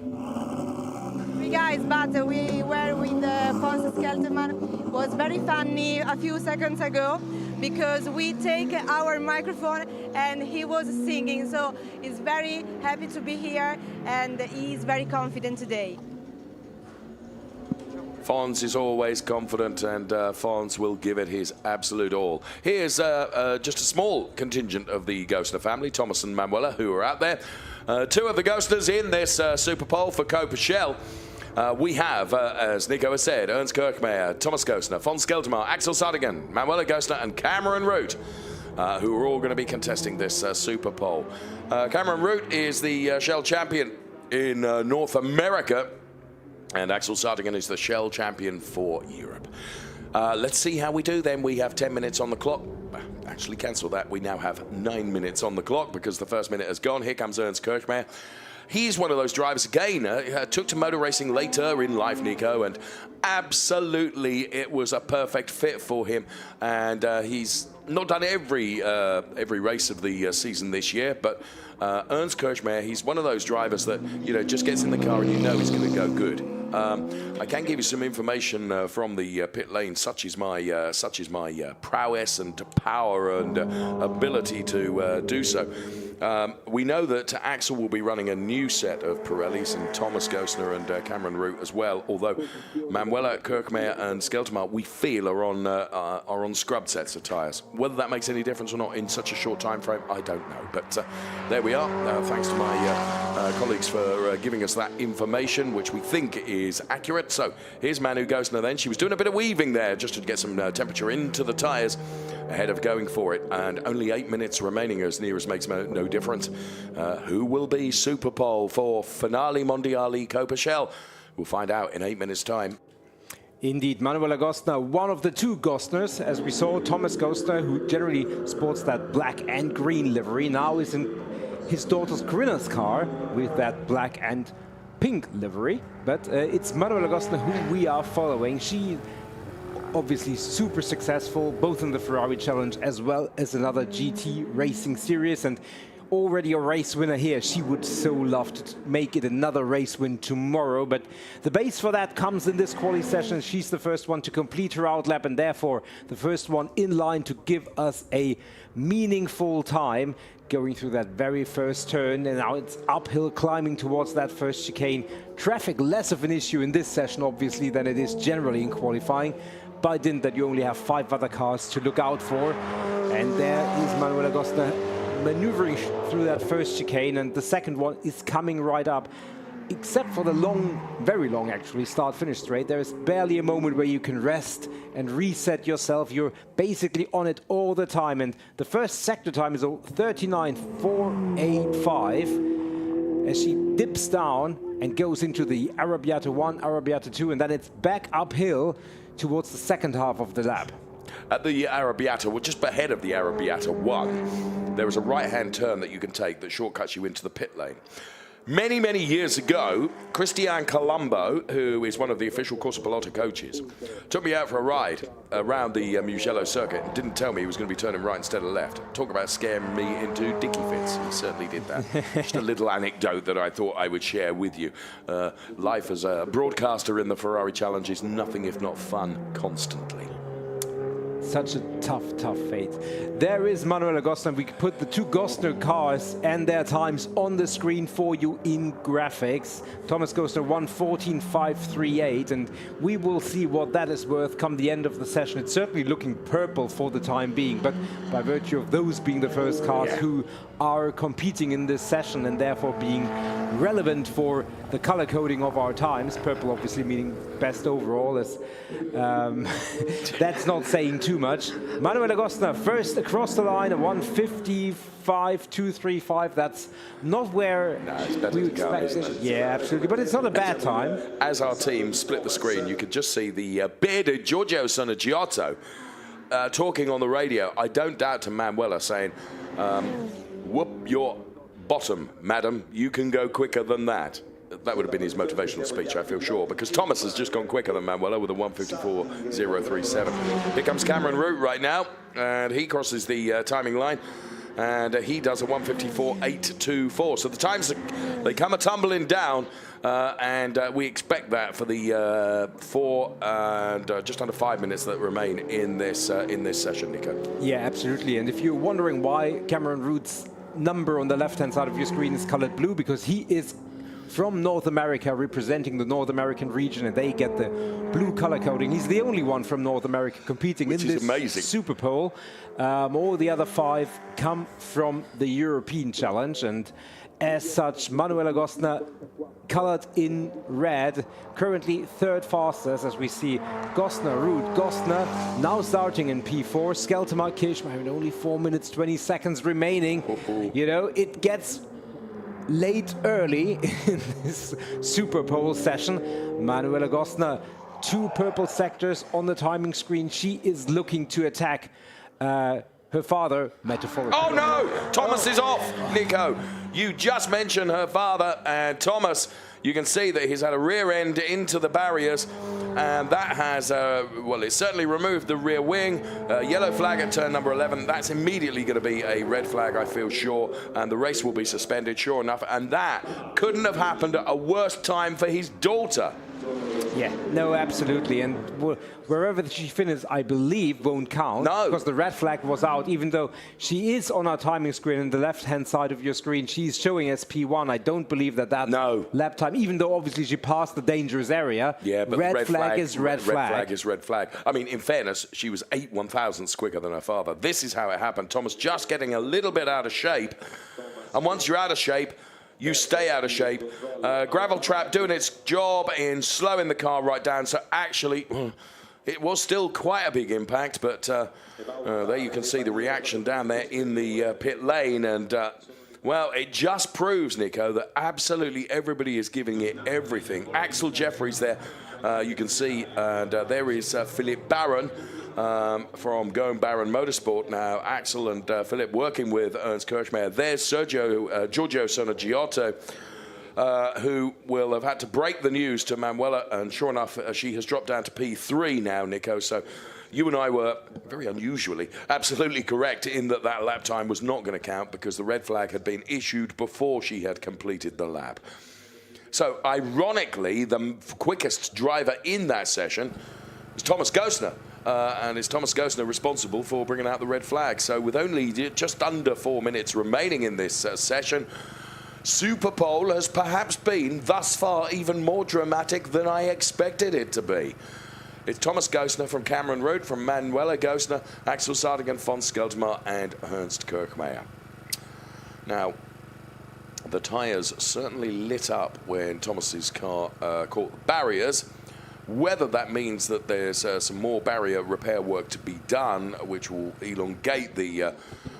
Hey guys, but we were with Fons Skelterman. It was very funny a few seconds ago because we take our microphone and he was singing. So he's very happy to be here and he's very confident today. Fons is always confident, and Fons will give it his absolute all. Here's just a small contingent of the Gostner family, Thomas and Manuela, who are out there. Two of the Gostners in this Superpole for Copa-Shell. We have, as Nico has said, Ernst Kirchmeier, Thomas Gostner, Fons Skelterman, Axel Sardigan, Manuela Gostner, and Cameron Root, who are all going to be contesting this Superpole. Cameron Root is the Shell champion in North America, and Axel Sardigan is the Shell champion for Europe. Let's see how we do then. We have 10 minutes on the clock. Actually, cancel that. We now have 9 minutes on the clock because the first minute has gone. Here comes Ernst Kirchmeier. He's one of those drivers, again, took to motor racing later in life, Nico, and absolutely it was a perfect fit for him. And he's not done every race of the season this year, but Ernst Kirchmeier, he's one of those drivers that, you know, just gets in the car and you know he's going to go good. I can give you some information from the pit lane, such is my prowess and power and ability to do so. We know that Axel will be running a new set of Pirellis, and Thomas Gostner and Cameron Root as well, although Manuela Kirchmeier and Skelterman, we feel, are on scrubbed sets of tyres. Whether that makes any difference or not in such a short time frame, I don't know. But there we are. Thanks to my colleagues for giving us that information, which we think is accurate. So here's Manu Gostner then. She was doing a bit of weaving there just to get some temperature into the tyres ahead of going for it, and only 8 minutes remaining, as near as makes no difference. Who will be Superpole for Finale Mondiali Copa-Shell? We'll find out in 8 minutes' time. Indeed, Manuela Gostner, one of the two Gostners, as we saw. Thomas Gostner, who generally sports that black and green livery, now is in his daughter's Corinna's car with that black and pink livery. But it's Manuela Gostner who we are following. She obviously super successful, both in the Ferrari Challenge as well as another GT racing series, and already a race winner here. She would so love to make it another race win tomorrow, but the base for that comes in this quali session. She's the first one to complete her outlap, and therefore the first one in line to give us a meaningful time going through that very first turn. And now it's uphill climbing towards that first chicane. Traffic less of an issue in this session obviously than it is generally in qualifying, by dint that you only have 5 other cars to look out for. And there is Manuela Gostner maneuvering through that first chicane, and the second one is coming right up. Except for the long, very long actually, start-finish straight, there is barely a moment where you can rest and reset yourself. You're basically on it all the time, and the first sector time is 39.485 as she dips down and goes into the Arrabbiata 1, Arrabbiata 2, and then it's back uphill towards the second half of the lap. At the Arrabbiata, well, just ahead of the Arrabbiata 1, there is a right-hand turn that you can take that shortcuts you into the pit lane. Many, many years ago, Christian Colombo, who is one of the official Corsa Pilota coaches, took me out for a ride around the Mugello circuit and didn't tell me he was going to be turning right instead of left. Talk about scaring me into dicky fits. He certainly did that. Just a little anecdote that I thought I would share with you. Life as a broadcaster in the Ferrari Challenge is nothing if not fun constantly. Such a tough fate. There is Manuela Gostner. We put the two Gostner cars and their times on the screen for you in graphics. Thomas Gostner 1:14.538, and we will see what that is worth come the end of the session. It's certainly looking purple for the time being, but by virtue of those being the first cars who are competing in this session and therefore being relevant for the color coding of our times. Purple obviously meaning best overall. That's not saying too much. Manuela Gostner first across the line at 1:55.235. That's not where it's better we to go, expected. isn't it? Yeah, absolutely. But it's not a bad time. As our team split the screen, you could just see the bearded Giorgio Sonagiotto talking on the radio. I don't doubt to Manuela saying, whoop your bottom, madam. You can go quicker than that. That would have been his motivational speech, I feel sure, because Thomas has just gone quicker than Manuela with a 1:54.037. Here comes Cameron Root right now, and he crosses the timing line, and he does a 1:54.824. So the times, they come a-tumbling down, and we expect that for the 4 and just under 5 minutes that remain in this session, Nico. Yeah, absolutely. And if you're wondering why Cameron Root's number on the left-hand side of your screen is colored blue, because he is from North America, representing the North American region, and they get the blue color coding. He's the only one from North America competing in this Superpole. All the other 5 come from the European Challenge, and as such, Manuela Gostner colored in red, currently 3rd fastest, as we see Gostner, Root, Gostner now starting in P4, Skelterma, Kirchmeier, only 4 minutes 20 seconds remaining. You know, it gets late early in this Superpole session. Manuela Gostner, 2 purple sectors on the timing screen. She is looking to attack her father, metaphorically. Oh no! Thomas is off, Nico. You just mentioned her father, and Thomas, you can see that he's had a rear end into the barriers, and that has, well, it certainly removed the rear wing. Yellow flag at turn number 11. That's immediately going to be a red flag, I feel sure, and the race will be suspended, sure enough, and that couldn't have happened at a worse time for his daughter. Yeah, no, absolutely. And wherever she finishes, I believe, won't count. No. Because the red flag was out, even though she is on our timing screen on the left-hand side of your screen. She's showing as P1. I don't believe that that's lap time, even though obviously she passed the dangerous area. Yeah, but red flag is red flag. Red flag is red flag. I mean, in fairness, she was 8 1,000ths quicker than her father. This is how it happened. Thomas just getting a little bit out of shape. And once you're out of shape, you stay out of shape. Gravel trap doing its job in slowing the car right down. So actually, it was still quite a big impact, but there you can see the reaction down there in the pit lane. And, well, it just proves, Nico, that absolutely everybody is giving it everything. Axel Jeffries there, you can see, and there is Philip Barron. From Going Baron Motorsport now, Axel and Philip working with Ernst Kirchmeier. There's Giorgio Sonagiotto, who will have had to break the news to Manuela, and sure enough, she has dropped down to P3 now, Nico. So you and I were, very unusually, absolutely correct in that lap time was not going to count because the red flag had been issued before she had completed the lap. So ironically, the quickest driver in that session is Thomas Gostner. And it's Thomas Gostner responsible for bringing out the red flag. So with only just under 4 minutes remaining in this session, Superpole has perhaps been, thus far, even more dramatic than I expected it to be. It's Thomas Gostner from Cameron Root, from Manuela Gostner, Axel Sardigan, von Skeltmar, and Ernst Kirchmeier. Now, the tyres certainly lit up when Thomas's car caught the barriers. Whether that means that there's some more barrier repair work to be done, which will elongate the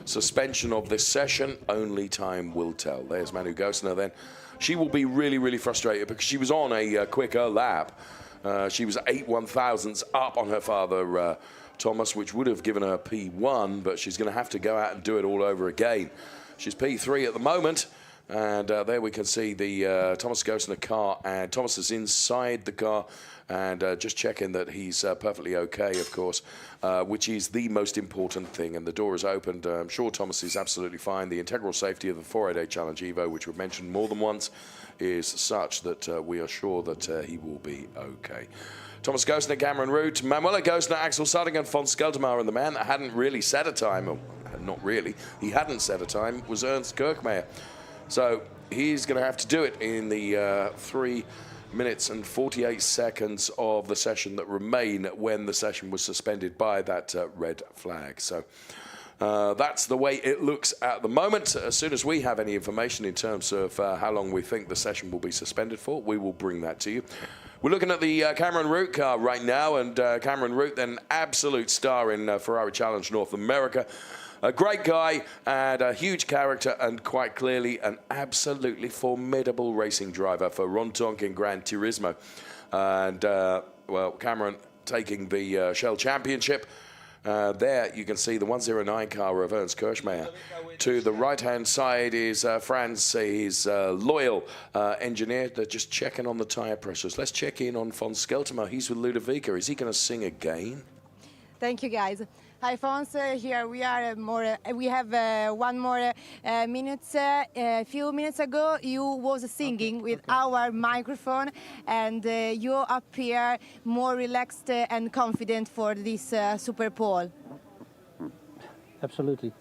suspension of this session, only time will tell. There's Manu Gostner then. She will be really, really frustrated because she was on a quicker lap. She was 8 1,000ths up on her father, Thomas, which would have given her P1, but she's going to have to go out and do it all over again. She's P3 at the moment. And there we can see the Thomas Gostner car, and Thomas is inside the car, and just checking that he's perfectly okay, of course, which is the most important thing. And the door is opened. I'm sure Thomas is absolutely fine. The integral safety of the 488 Challenge Evo, which we've mentioned more than once, is such that we are sure that he will be okay. Thomas Gostner, Cameron Root, Manuela Gostner, Axel Sardigan, von Skeltermar, and the man that hadn't really set a time, or not really, he hadn't set a time, was Ernst Kirchmeier. So he's going to have to do it in the 3 minutes and 48 seconds of the session that remain when the session was suspended by that red flag. So That's the way it looks at the moment. As soon as we have any information in terms of how long we think the session will be suspended for, we will bring that to you. We're looking at the Cameron Root car right now, and Cameron Root, an absolute star in Ferrari Challenge North America. A great guy and a huge character, and quite clearly an absolutely formidable racing driver for Ron Tonkin Gran Turismo. And, well, Cameron taking the Shell Championship. There you can see the 109 car of Ernst Kirchmayr. To the right-hand side is Franz, his loyal engineer. They're just checking on the tyre pressures. Let's check in on von Skelterma. He's with Ludovica. Is he going to sing again? Thank you, guys. Hi, Fons. Here we are. We have one more minute. A few minutes ago, you was singing with our microphone, and you appear more relaxed and confident for this Superpole. Absolutely.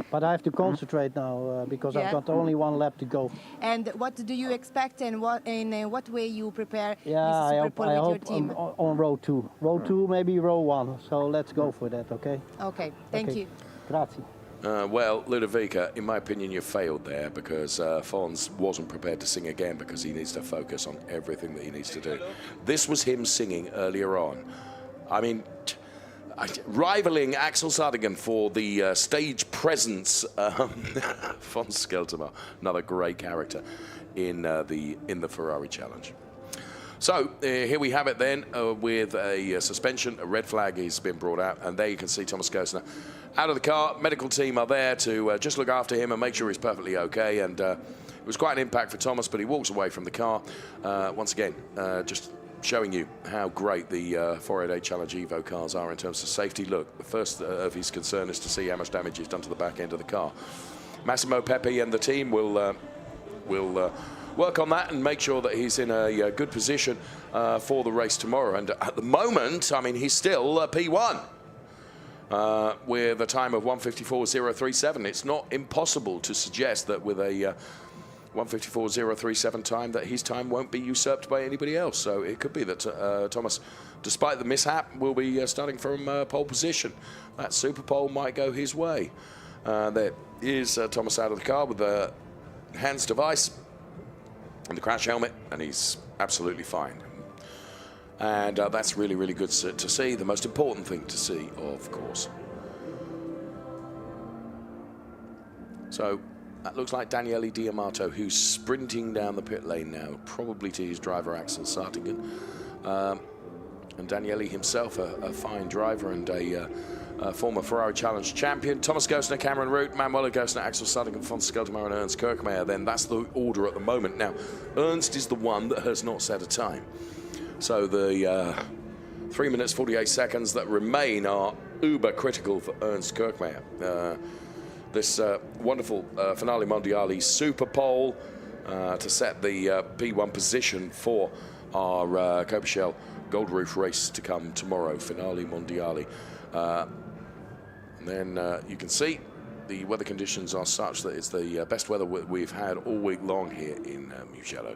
But I have to concentrate now because I've got only one lap to go. And what do you expect, and in what way you prepare this I Superpole with your team? On row 2. Row 2, maybe row 1. So let's go for that, okay? Okay, thank you. Grazie. Well, Ludovica, in my opinion, you failed there because Fons wasn't prepared to sing again because he needs to focus on everything that he needs to do. This was him singing earlier on. I mean, rivaling Axel Sardigan for the stage presence. Von Skelterma, another great character in the Ferrari Challenge. So here we have it then with a suspension. A red flag has been brought out, and there you can see Thomas Gosner out of the car. Medical team are there to just look after him and make sure he's perfectly okay. And it was quite an impact for Thomas, but he walks away from the car. Once again, just showing you how great the 488 Challenge Evo cars are in terms of safety. Look, the first of his concern is to see how much damage is done to the back end of the car. Massimo Pepe and the team will work on that and make sure that he's in a good position for the race tomorrow. And at the moment, I mean, he's still P1 with a time of 1:54.037. It's not impossible to suggest that with a 1:54.037 time that his time won't be usurped by anybody else. So it could be that Thomas, despite the mishap, will be starting from pole position. That Superpole might go his way. There is Thomas out of the car with the hands device and the crash helmet, and he's absolutely fine. And that's really, really good to see. The most important thing to see, of course. So that looks like Daniele Diamato, who's sprinting down the pit lane now, probably to his driver Axel Sardigan. And Daniele himself, a fine driver and a former Ferrari Challenge champion. Thomas Gosner, Cameron Root, Manuel Gosner, Axel Sardigan, von Skelterma and Ernst Kirchmayr. Then that's the order at the moment. Now, Ernst is the one that has not set a time. So the 3 minutes 48 seconds that remain are uber critical for Ernst Kirchmayr. This wonderful Finale Mondiale Superpole to set the P1 position for our Cobra Shell Gold Roof race to come tomorrow, Finale Mondiale. And then you can see the weather conditions are such that it's the best weather we've had all week long here in Mugello.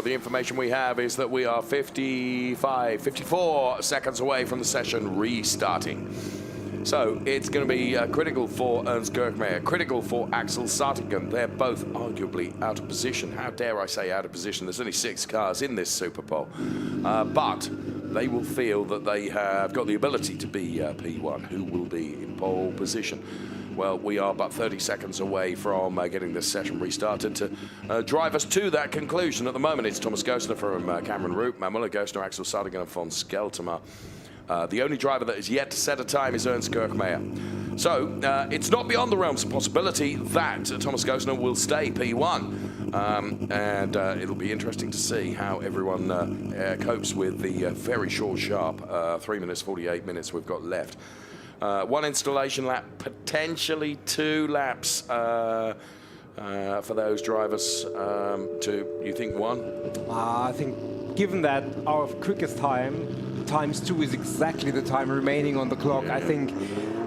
Well, the information we have is that we are 54 seconds away from the session restarting. So it's going to be critical for Ernst Gerkmaier, critical for Axel Sartigan. They're both arguably out of position. How dare I say out of position? There's only 6 cars in this Superpole. But they will feel that they have got the ability to be P1, who will be in pole position. Well, we are but 30 seconds away from getting this session restarted to drive us to that conclusion. At the moment, it's Thomas Gostner from Cameron Roop, Manuel Gostner, Axel Sartigan, and von Skelterma. The only driver that is yet to set a time is Ernst Gerkmaier. So it's not beyond the realms of possibility that Thomas Gostner will stay P1. And it'll be interesting to see how everyone copes with the very short, sharp 3 minutes, 48 minutes we've got left. 1 installation lap, potentially 2 laps for those drivers. You think 1? I think given that our quickest time, ×2 is exactly the time remaining on the clock, I think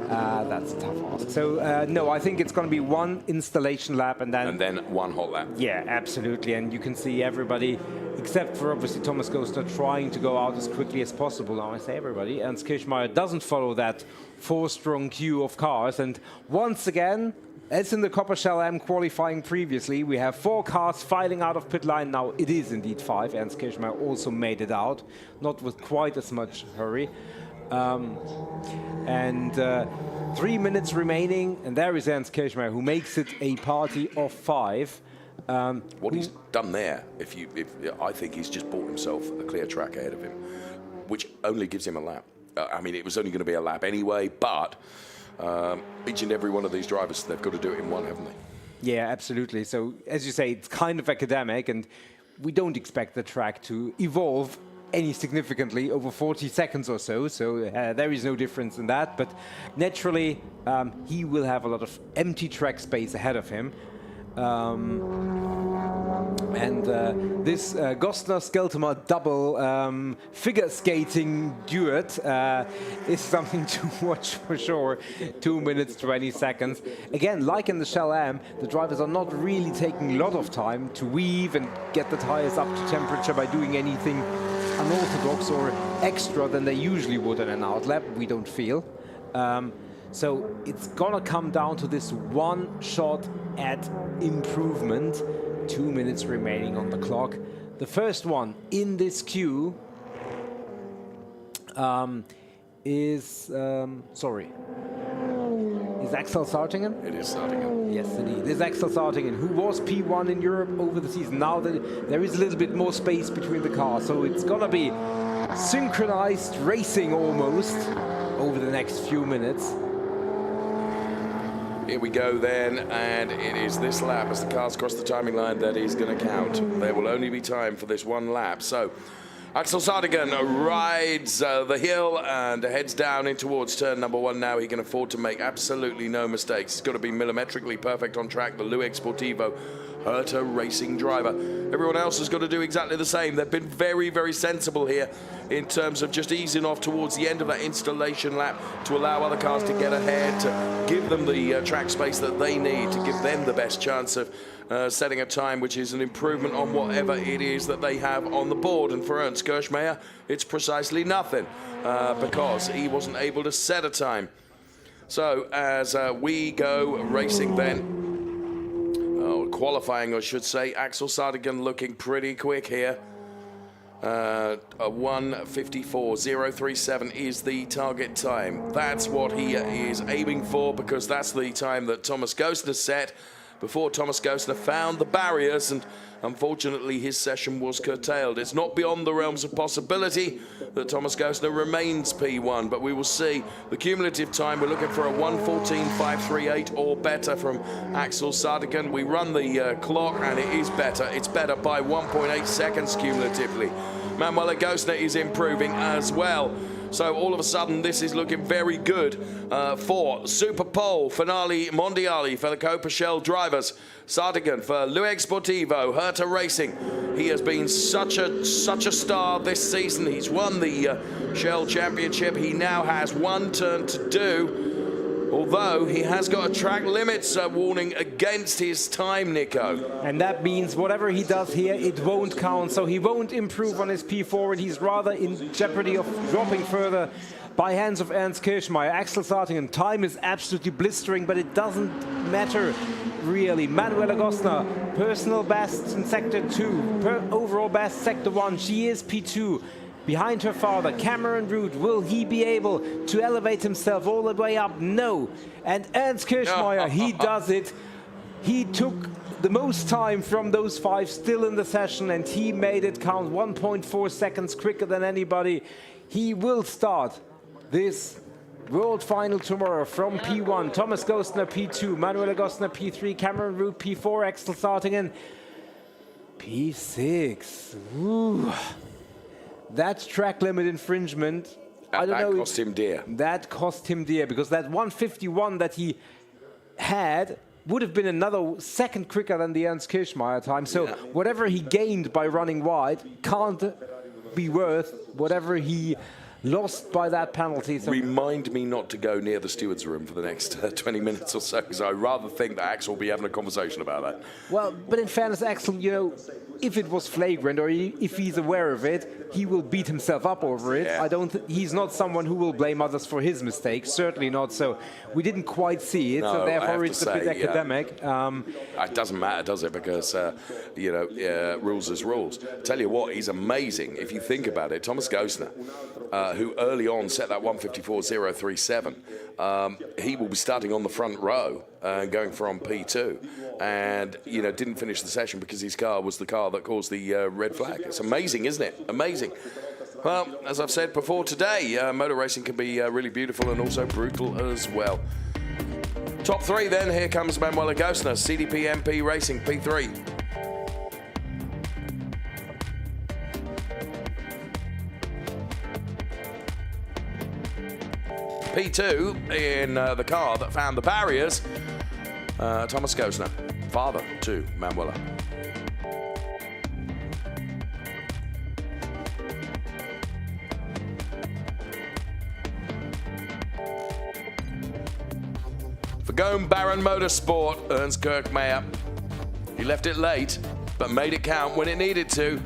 that's a tough ask. So, no, I think it's going to be 1 installation lap and then 1 hot lap. Yeah, absolutely. And you can see everybody, except for obviously Thomas Gostner, trying to go out as quickly as possible. Now I say everybody. Ernst Kirchmeier doesn't follow that 4-strong queue of cars. And once again, as in the Copper Shell M qualifying previously, we have 4 cars filing out of pit line. Now it is indeed 5. Ernst Kirchmeier also made it out, not with quite as much hurry. 3 minutes remaining, and there is Ernst Kirchmeier, who makes it a party of 5. What he's done there, I think he's just bought himself a clear track ahead of him, which only gives him a lap. I mean, it was only going to be a lap anyway, but each and every one of these drivers, they've got to do it in 1, haven't they? Yeah, absolutely. So, as you say, it's kind of academic, and we don't expect the track to evolve any significantly over 40 seconds or so. So there is no difference in that. But naturally, he will have a lot of empty track space ahead of him. This Gostner-Skelterma double figure skating duet is something to watch for sure. 2 minutes, 20 seconds. Again, like in the Shell M, the drivers are not really taking a lot of time to weave and get the tires up to temperature by doing anything unorthodox or extra than they usually would in an outlap, we don't feel. So it's gonna come down to this 1 shot at improvement. 2 minutes remaining on the clock. The first one in this queue is Axel Sartigan? It is Sartigan. Yes, indeed. It is Axel Sartigan, who was P1 in Europe over the season. Now that there is a little bit more space between the cars, so it's gonna be synchronized racing almost over the next few minutes. Here we go then, and it is this lap as the cars cross the timing line that is going to count. There will only be time for this 1 lap. So Axel Sartigan rides the hill and heads down in towards turn number 1 now. He can afford to make absolutely no mistakes. He's got to be millimetrically perfect on track. The Lueg Sportivo Herta racing driver. Everyone else has got to do exactly the same. They've been very, very sensible here in terms of just easing off towards the end of that installation lap to allow other cars to get ahead, to give them the track space that they need, to give them the best chance of setting a time which is an improvement on whatever it is that they have on the board. And for Ernst Gerkmaier, it's precisely nothing because he wasn't able to set a time. So as we go racing then, qualifying I should say, Axel Sartigan looking pretty quick here. A 1:54.037 is the target time. That's what he is aiming for, because that's the time that Thomas Gostner set before Thomas Gostner found the barriers, and unfortunately his session was curtailed. It's not beyond the realms of possibility that Thomas Gostner remains P1, but we will see. The cumulative time, we're looking for a 1:14.538 or better from Axel Sartigan. We run the clock and it is better. It's better by 1.8 seconds cumulatively. Manuel Gostner is improving as well. So all of a sudden, this is looking very good for Superpole Finale Mondiali for the Coppa Shell drivers. Sartigan for Lueg Sportivo Herta Racing. He has been such a star this season. He's won the Shell Championship. He now has 1 turn to do. Although he has got a track limits warning against his time, Nico. And that means whatever he does here, it won't count. So he won't improve on his P4, and he's rather in jeopardy of dropping further by hands of Ernst Kirchmeier. Axel Sartingen, time is absolutely blistering, but it doesn't matter really. Manuela Gosner, personal best in Sector 2, overall best Sector 1. She is P2. Behind her father, Cameron Root, will he be able to elevate himself all the way up? No. And Ernst Kirchmeier, he does it. He took the most time from those 5 still in the session, and he made it count 1.4 seconds quicker than anybody. He will start this World Final tomorrow from P1. Thomas Gostner P2, Manuela Gostner P3, Cameron Root P4, Axel Sartingen P6. Ooh. That track limit infringement, I don't know. That cost him dear. That cost him dear, because that 151 that he had would have been another second quicker than the Ernst Kirchmeier time. So whatever he gained by running wide can't be worth whatever he lost by that penalty. So remind me not to go near the steward's room for the next 20 minutes or so, because I rather think that Axel will be having a conversation about that. Well, but in fairness, Axel, you know, if it was flagrant or if he's aware of it, he will beat himself up over it. Yeah. He's not someone who will blame others for his mistakes, certainly not. So we didn't quite see it, No, so therefore it's a bit say, academic. It doesn't matter, does it? Because, you know, rules is rules. Tell you what, he's amazing. If you think about it, Thomas Gostner, who early on set that 154.037, he will be starting on the front row and going from P2. And, you know, didn't finish the session because his car was the car that caused the red flag. It's amazing, isn't it? Amazing. Well, as I've said before today, motor racing can be really beautiful and also brutal as well. Top 3 then, here comes Manuela Gostner, CDP MP Racing, P3. P2 in the car that found the barriers, Thomas Gostner, father to Manuela. For Gome Baron Motorsport, Ernst Kirchmeier, he left it late, but made it count when it needed to.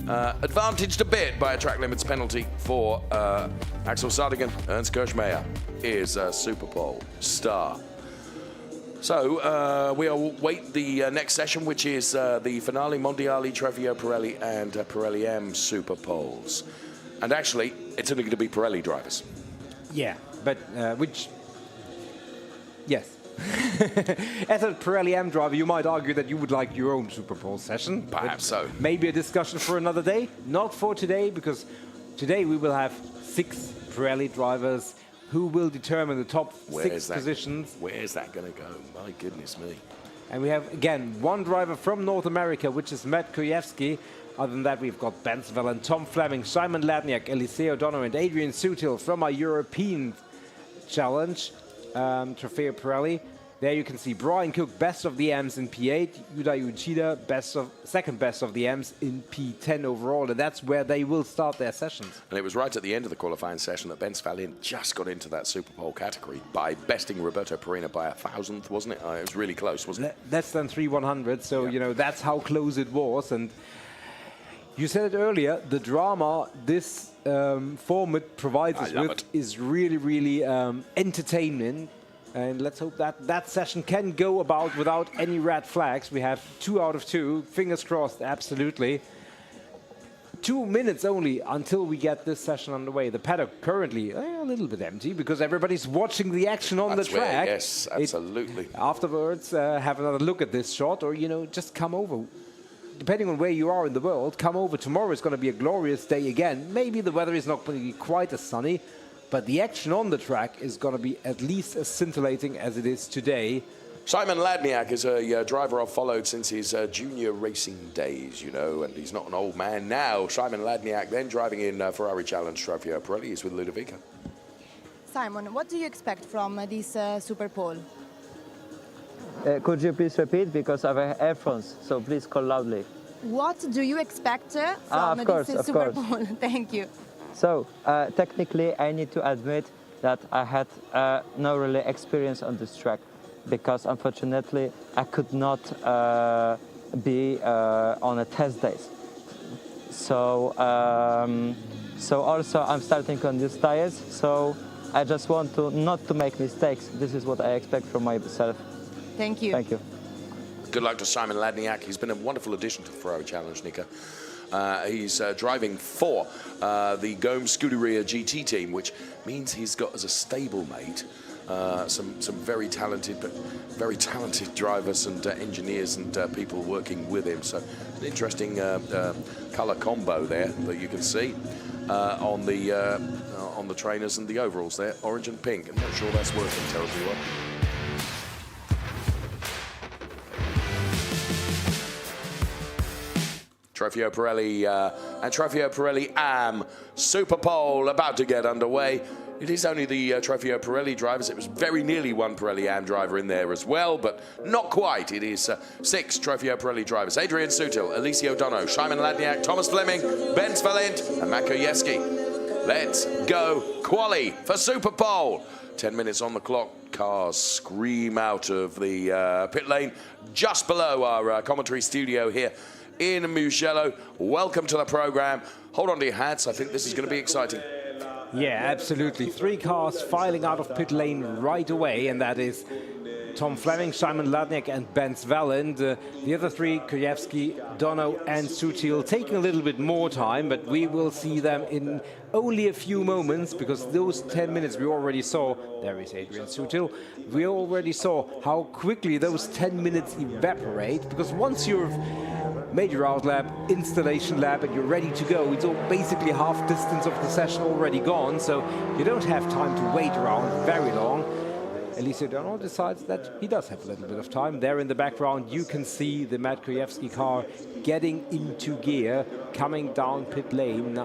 Advantaged a bit by a track limits penalty for Axel Sartingen. Ernst Kirchmeier is a Superpole star. So we'll wait the next session, which is the finale Mondiali, Trofeo Pirelli, and Pirelli M Superpoles. And actually, it's only going to be Pirelli drivers. Yeah, but yes. As a Pirelli M driver, you might argue that you would like your own Superpole session. Perhaps so. Maybe a discussion for another day. Not for today, because today we will have 6 Pirelli drivers who will determine the top 6 positions. Where's that going to go? My goodness me. And we have, again, 1 driver from North America, which is Matt Kujewski. Other than that, we've got Ben Svellen, Tom Fleming, Simon Ladniak, Eliseo O'Donnell, and Adrian Sutil from our European challenge. Trofeo Pirelli. There you can see Brian Cook, best of the M's in P8, Yuda Uchida, second best of the M's in P10 overall, and that's where they will start their sessions. And it was right at the end of the qualifying session that Ben Svalen just got into that Superpole category by besting Roberto Perina by 1,000th, wasn't it? It was really close, wasn't it? Less than 3/100, so you know that's how close it was. And you said it earlier, the drama this format provides us with is really, really entertaining. And let's hope that that session can go about without any red flags. We have 2 out of 2. Fingers crossed, absolutely. 2 minutes only until we get this session underway. The paddock currently a little bit empty because everybody's watching the action on the track. Yes, absolutely. Afterwards, have another look at this shot, or, you know, just come over. Depending on where you are in the world, come over. Tomorrow is going to be a glorious day again. Maybe the weather is not going to be quite as sunny, but the action on the track is going to be at least as scintillating as it is today. Simon Ladniak is a driver I've followed since his junior racing days, you know, and he's not an old man now. Simon Ladniak then driving in Ferrari Challenge Trofeo Pirelli. He's with Ludovica. Simon, what do you expect from this Superpole? Could you please repeat, because I have earphones, so please call loudly. What do you expect from this Superpole? Thank you. So, technically, I need to admit, that I had no really experience on this track, because unfortunately I could not be on a test days. So so also I'm starting on these tires, so I just want to not to make mistakes. This is what I expect from myself. Thank you. Thank you. Good luck to Simon Ladniak. He's been a wonderful addition to the Ferrari Challenge, Nika. He's driving for the Gomes Scuderia GT team, which means he's got as a stablemate some very talented drivers and engineers and people working with him. So an interesting color combo there that you can see on the trainers and the overalls there, orange and pink. I'm not sure that's working terribly well. Trofeo Pirelli and Trofeo Pirelli AM Superpole about to get underway. It is only the Trofeo Pirelli drivers. It was very nearly one Pirelli AM driver in there as well, but not quite. It is 6 Trofeo Pirelli drivers. Adrian Sutil, Alessio Dono, Simon Ladniak, Thomas Fleming, Ben Svalent and Matt Kojewski. Let's go quali for Superpole. 10 minutes on the clock. Cars scream out of the pit lane just below our commentary studio here in Mugello. Welcome to the program. Hold on to your hats. I think this is going to be exciting. Yeah, absolutely. 3 cars filing out of pit lane right away, and that is Tom Fleming, Simon Ladniak and Ben Svalent. The other 3, Kojewski, Dono and Sutil, taking a little bit more time, but we will see them in only a few moments, because those 10 minutes we already saw, there is Adrian Sutil, we already saw how quickly those 10 minutes evaporate, because once you've made your out lap, installation lap, and you're ready to go, it's all basically half distance of the session already gone, so you don't have time to wait around very long. Alessio Dono decides that he does have a little bit of time. There in the background you can see the Matt Kojewski car getting into gear, coming down pit lane,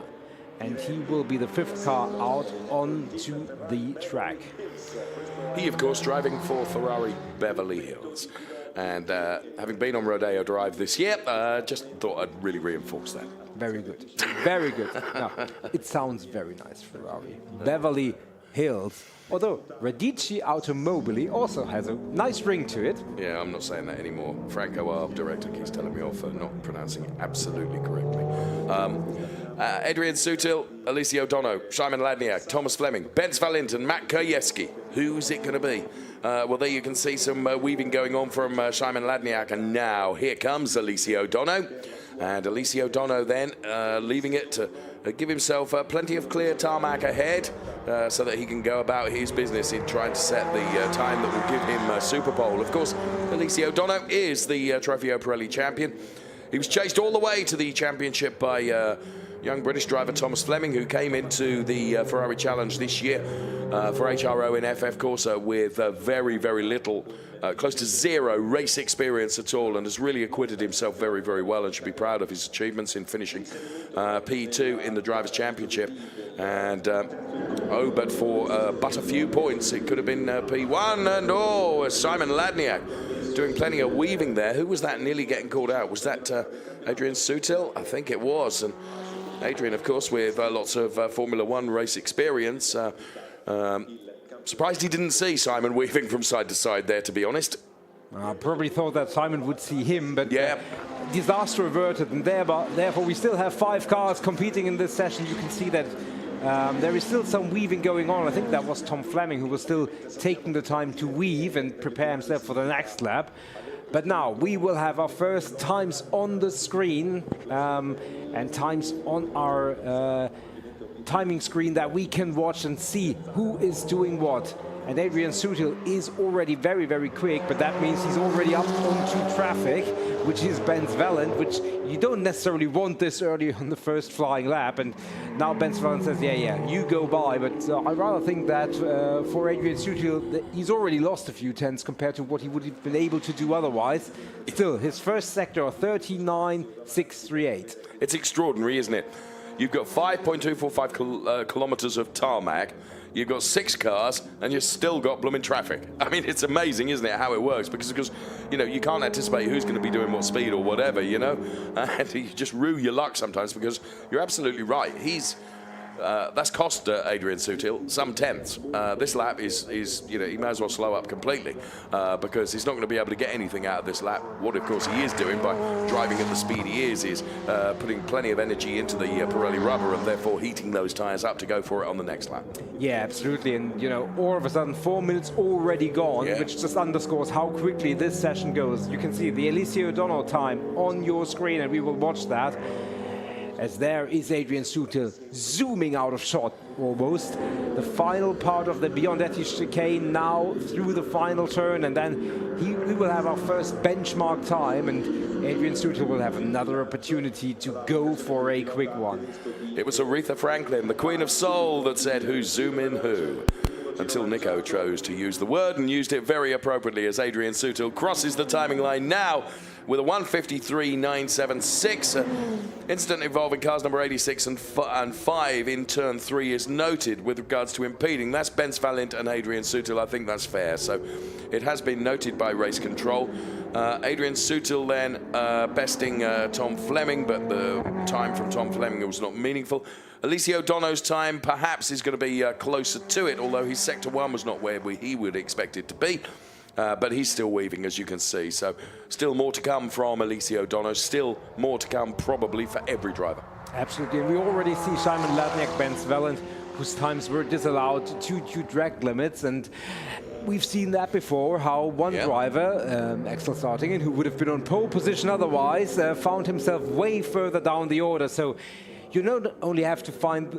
and he will be the 5th car out onto the track. He, of course, driving for Ferrari Beverly Hills. And having been on Rodeo Drive this year, just thought I'd really reinforce that. Very good. Very good. Now, it sounds very nice, Ferrari. Beverly Hills. Although Radici Automobili also has a nice ring to it. Yeah, I'm not saying that anymore. Franco, our director, keeps telling me off for not pronouncing it absolutely correctly. Adrian Sutil, Alessio Dono, Simon Ladniak, Thomas Fleming, Ben Svalent and Matt Kojewski. Who's it going to be? Well, there you can see some weaving going on from Simon Ladniak, and now here comes Alessio Dono. And Alessio Dono then leaving it to give himself plenty of clear tarmac ahead so that he can go about his business in trying to set the time that will give him Superpole. Of course, Alessio Dono is the Trofeo Pirelli champion. He was chased all the way to the championship by young British driver Thomas Fleming, who came into the Ferrari Challenge this year for HRO in FF Corsa with very, very little, close to 0 race experience at all, and has really acquitted himself very, very well, and should be proud of his achievements in finishing P2 in the Drivers' Championship. And but for but a few points, it could have been P1, and Simon Ladniak doing plenty of weaving there. Who was that nearly getting called out? Was that Adrian Sutil? I think it was. And Adrian, of course, with lots of Formula One race experience. Surprised he didn't see Simon weaving from side to side there, to be honest. I probably thought that Simon would see him, but yeah. Disaster averted, and therefore we still have 5 cars competing in this session. You can see that there is still some weaving going on. I think that was Tom Fleming who was still taking the time to weave and prepare himself for the next lap. But now we will have our first times on the screen and times on our timing screen that we can watch and see who is doing what. And Adrian Sutil is already very, very quick, but that means he's already up onto traffic, which is Ben Svalent, which you don't necessarily want this early on the first flying lap. And now Ben Svalent says, yeah, you go by. But I rather think that for Adrian Sutil, he's already lost a few tenths compared to what he would have been able to do otherwise. Still, his first sector, 39.638. It's extraordinary, isn't it? You've got 5.245 kilometers of tarmac. You've got 6 cars, and you've still got blooming traffic. I mean, it's amazing, isn't it, how it works? Because you know, you can't anticipate who's going to be doing what speed or whatever, you know? And you just rue your luck sometimes, because you're absolutely right. He's That's cost Adrian Sutil some tenths. This lap is he may as well slow up completely because he's not going to be able to get anything out of this lap. What, of course, he is doing by driving at the speed he is putting plenty of energy into the Pirelli rubber and therefore heating those tyres up to go for it on the next lap. Yeah, absolutely. And, all of a sudden, 4 minutes already gone, which just underscores how quickly this session goes. You can see the Alicia O'Donnell time on your screen, and we will watch that. As there is Adrian Sutil zooming out of shot almost. The final part of the Biondetti chicane now through the final turn, and then we will have our first benchmark time, and Adrian Sutil will have another opportunity to go for a quick one. It was Aretha Franklin, the Queen of Soul, that said, "Who's zooming who?" Until Nico chose to use the word and used it very appropriately as Adrian Sutil crosses the timing line now with a 1:53.976. Incident involving cars number 86 and 5 in turn 3 is noted with regards to impeding. That's Benz Valent and Adrian Sutil. I think that's fair. So it has been noted by race control. Adrian Sutil then besting Tom Fleming, but the time from Tom Fleming was not meaningful. Alicia O'Donnell's time perhaps is going to be closer to it, although his sector 1 was not where he would expect it to be. But he's still weaving, as you can see. So still more to come from Alicia O'Donnell. Still more to come probably for every driver. Absolutely. And we already see Simon Ladniak, Benz Valent, whose times were disallowed due to drag limits. And we've seen that before, how one driver, Axel Sartingen, who would have been on pole position otherwise, found himself way further down the order. So you not only have to find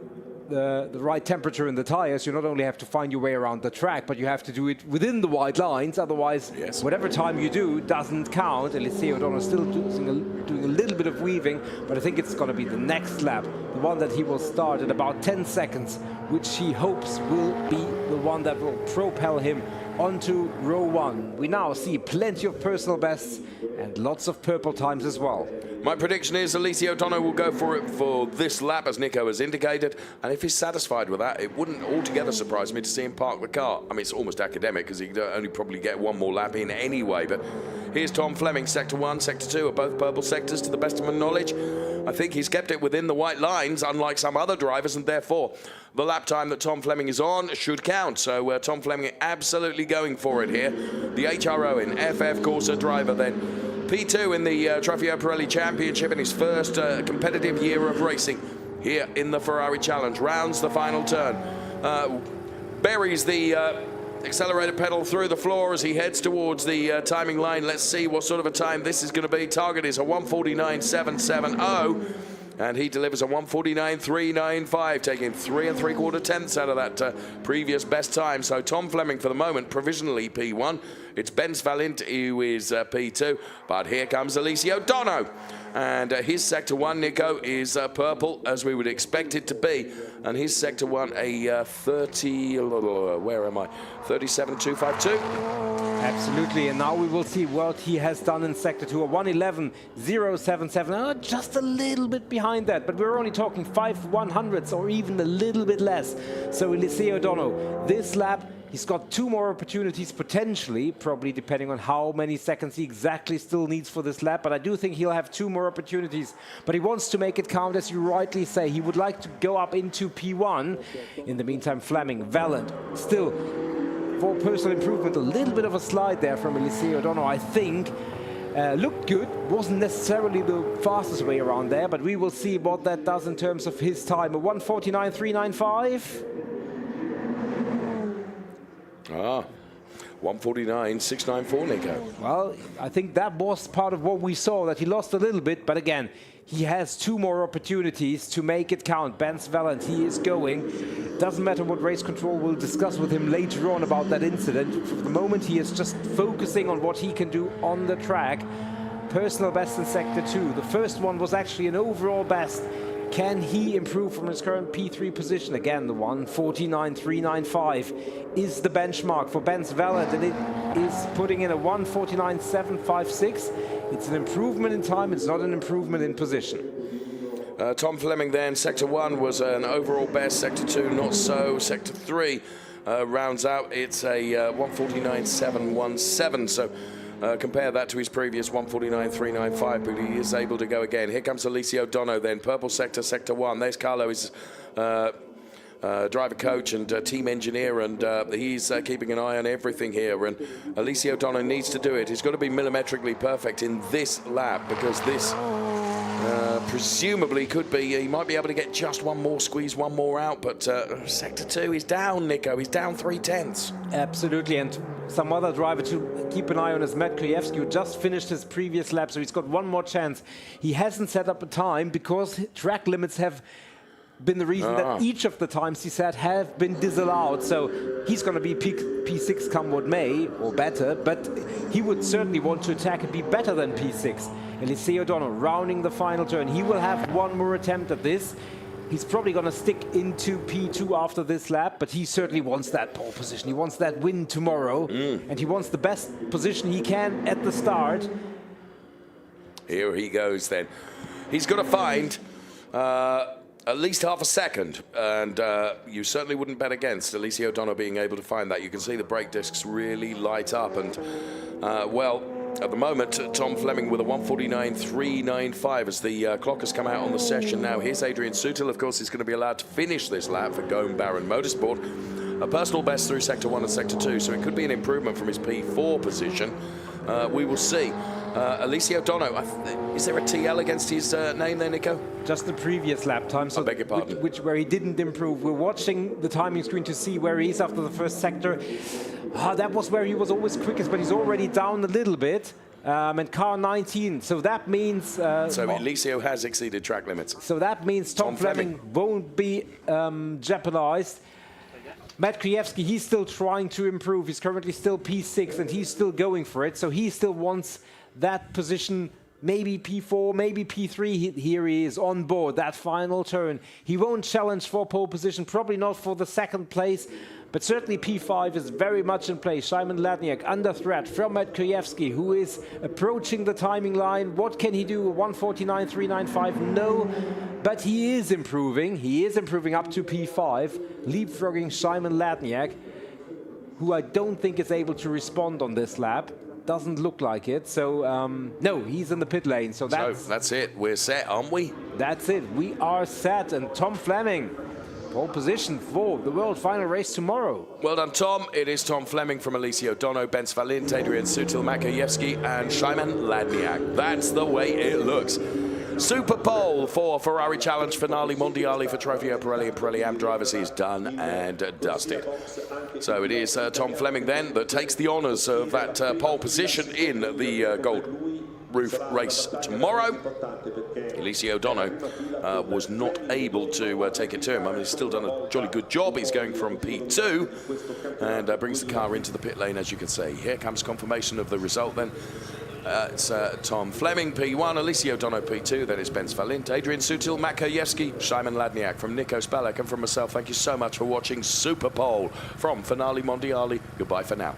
the right temperature in the tires, you not only have to find your way around the track, but you have to do it within the white lines. Otherwise, whatever time you do doesn't count. Alicia O'Donnell still doing a little bit of weaving, but I think it's going to be the next lap, the one that he will start at about 10 seconds, which he hopes will be the one that will propel him onto row 1. We now see plenty of personal bests and lots of purple times as well. My prediction is Alicia O'Donnell will go for it for this lap, as Nico has indicated, and if he's satisfied with that, it wouldn't altogether surprise me to see him park the car. I mean, it's almost academic because he could only probably get one more lap in anyway, but here's Tom Fleming. Sector 1, Sector 2 are both purple sectors to the best of my knowledge. I think he's kept it within the white lines, unlike some other drivers, and therefore the lap time that Tom Fleming is on should count. So Tom Fleming absolutely going for it here. The HRO in FF Corsa driver then. P2 in the Trofeo Pirelli Championship in his first competitive year of racing here in the Ferrari Challenge. Rounds the final turn. Buries the accelerator pedal through the floor as he heads towards the timing line. Let's see what sort of a time this is going to be. Target is a 1:49.770. And he delivers a 1:49.395, taking 3 3/4 tenths out of that previous best time. So Tom Fleming, for the moment, provisionally P1. It's Benz Valent who is P2. But here comes Alicia O'Donnell. And his Sector 1, Nico, is purple, as we would expect it to be. And his Sector 1, a 37.252. Absolutely, and now we will see what he has done in Sector 2, a 1:11.077. Just a little bit behind that, but we're only talking 5/100ths or even a little bit less. So Alicia O'Donnell, this lap, he's got 2 more opportunities potentially, probably depending on how many seconds he exactly still needs for this lap, but I do think he'll have 2 more opportunities. But he wants to make it count, as you rightly say. He would like to go up into P1. In the meantime, Fleming, Valent, still for personal improvement, a little bit of a slide there from Alicia O'Donnell, I think. Looked good, wasn't necessarily the fastest way around there, but we will see what that does in terms of his time. A 1:49.395. 1:49.694, Nico. Well, I think that was part of what we saw, that he lost a little bit, but again, he has 2 more opportunities to make it count. Benz Valent, he is going. Doesn't matter what race control will discuss with him later on about that incident. For the moment, he is just focusing on what he can do on the track. Personal best in Sector 2. The first one was actually an overall best. Can he improve from his current P3 position? Again, the 1:49.395 is the benchmark for Benz Valent, and it is putting in a 1:49.756. It's an improvement in time, it's not an improvement in position. Tom Fleming then, Sector 1 was an overall best, Sector 2 not so, Sector 3 rounds out, it's a 1:49.717, so Compare that to his previous 1:49.395, but he is able to go again. Here comes Alessio Dono then, purple sector, sector 1. There's Carlo, his driver coach and team engineer, and he's keeping an eye on everything here. And Alessio Dono needs to do it. He's got to be millimetrically perfect in this lap, because this presumably could be, he might be able to get just one more, squeeze one more out, but sector 2 is down, Nico. He's down 3/10. Absolutely, and some other driver to keep an eye on is Matt Krajewski, who just finished his previous lap, so he's got one more chance. He hasn't set up a time because track limits have been the reason that each of the times he said have been disallowed. So he's going to be P6 come what may, or better, but he would certainly want to attack and be better than P6. Alessio Dono rounding the final turn. He will have one more attempt at this. He's probably going to stick into P2 after this lap, but he certainly wants that pole position. He wants that win tomorrow, and he wants the best position he can at the start. Here he goes then. He's got to find at least half a second, and you certainly wouldn't bet against Alessio Dono being able to find that. You can see the brake discs really light up, and well, at the moment, Tom Fleming with a 1:49.395 as the clock has come out on the session now. Here's Adrian Sutil, of course, he's going to be allowed to finish this lap for Goan Baron Motorsport. A personal best through Sector 1 and Sector 2, so it could be an improvement from his P4 position. We will see. Alessio Dono, is there a TL against his name there, Nico? Just the previous lap time, so I beg your pardon. where he didn't improve. We're watching the timing screen to see where he is after the first sector. That was where he was always quickest, but he's already down a little bit. And car 19, so that means... so Alessio has exceeded track limits. So that means Tom Fleming won't be jeopardized. Matt Krajewski, he's still trying to improve. He's currently still P6, and he's still going for it. So he still wants that position, maybe P4, maybe P3. Here he is on board, that final turn. He won't challenge for pole position, probably not for the second place, but certainly P5 is very much in place. Simon Ladniak under threat from Matt Krajewski, who is approaching the timing line. What can he do? 1:49.395? No, but he is improving. He is improving up to P5, leapfrogging Simon Ladniak, who I don't think is able to respond on this lap. Doesn't look like it. So, no, he's in the pit lane. So that's it. We're set, aren't we? That's it. We are set. And Tom Fleming, pole position for the world final race tomorrow. Well done, Tom. It is Tom Fleming from Alessio Dono, Ben Svalint, Adrian Sutil, Makajewski, and Simon Ladniak. That's the way it looks. Superpole for Ferrari Challenge Finale Mondiale for Trofeo Pirelli and Pirelli Am drivers is done and dusted. So it is Tom Fleming then that takes the honours of that pole position in the Gold Roof race tomorrow. Alessio Dono was not able to take it to him. I mean, he's still done a jolly good job. He's going from P2 and brings the car into the pit lane, as you can see. Here comes confirmation of the result then. It's Tom Fleming, P1, Alessio Dono, P2, then it's Ben Svalint, Adrian Sutil, Matt Krajewski, Simon Ladniak. From Nico Spalek and from myself, thank you so much for watching Superpole from Finale Mondiale. Goodbye for now.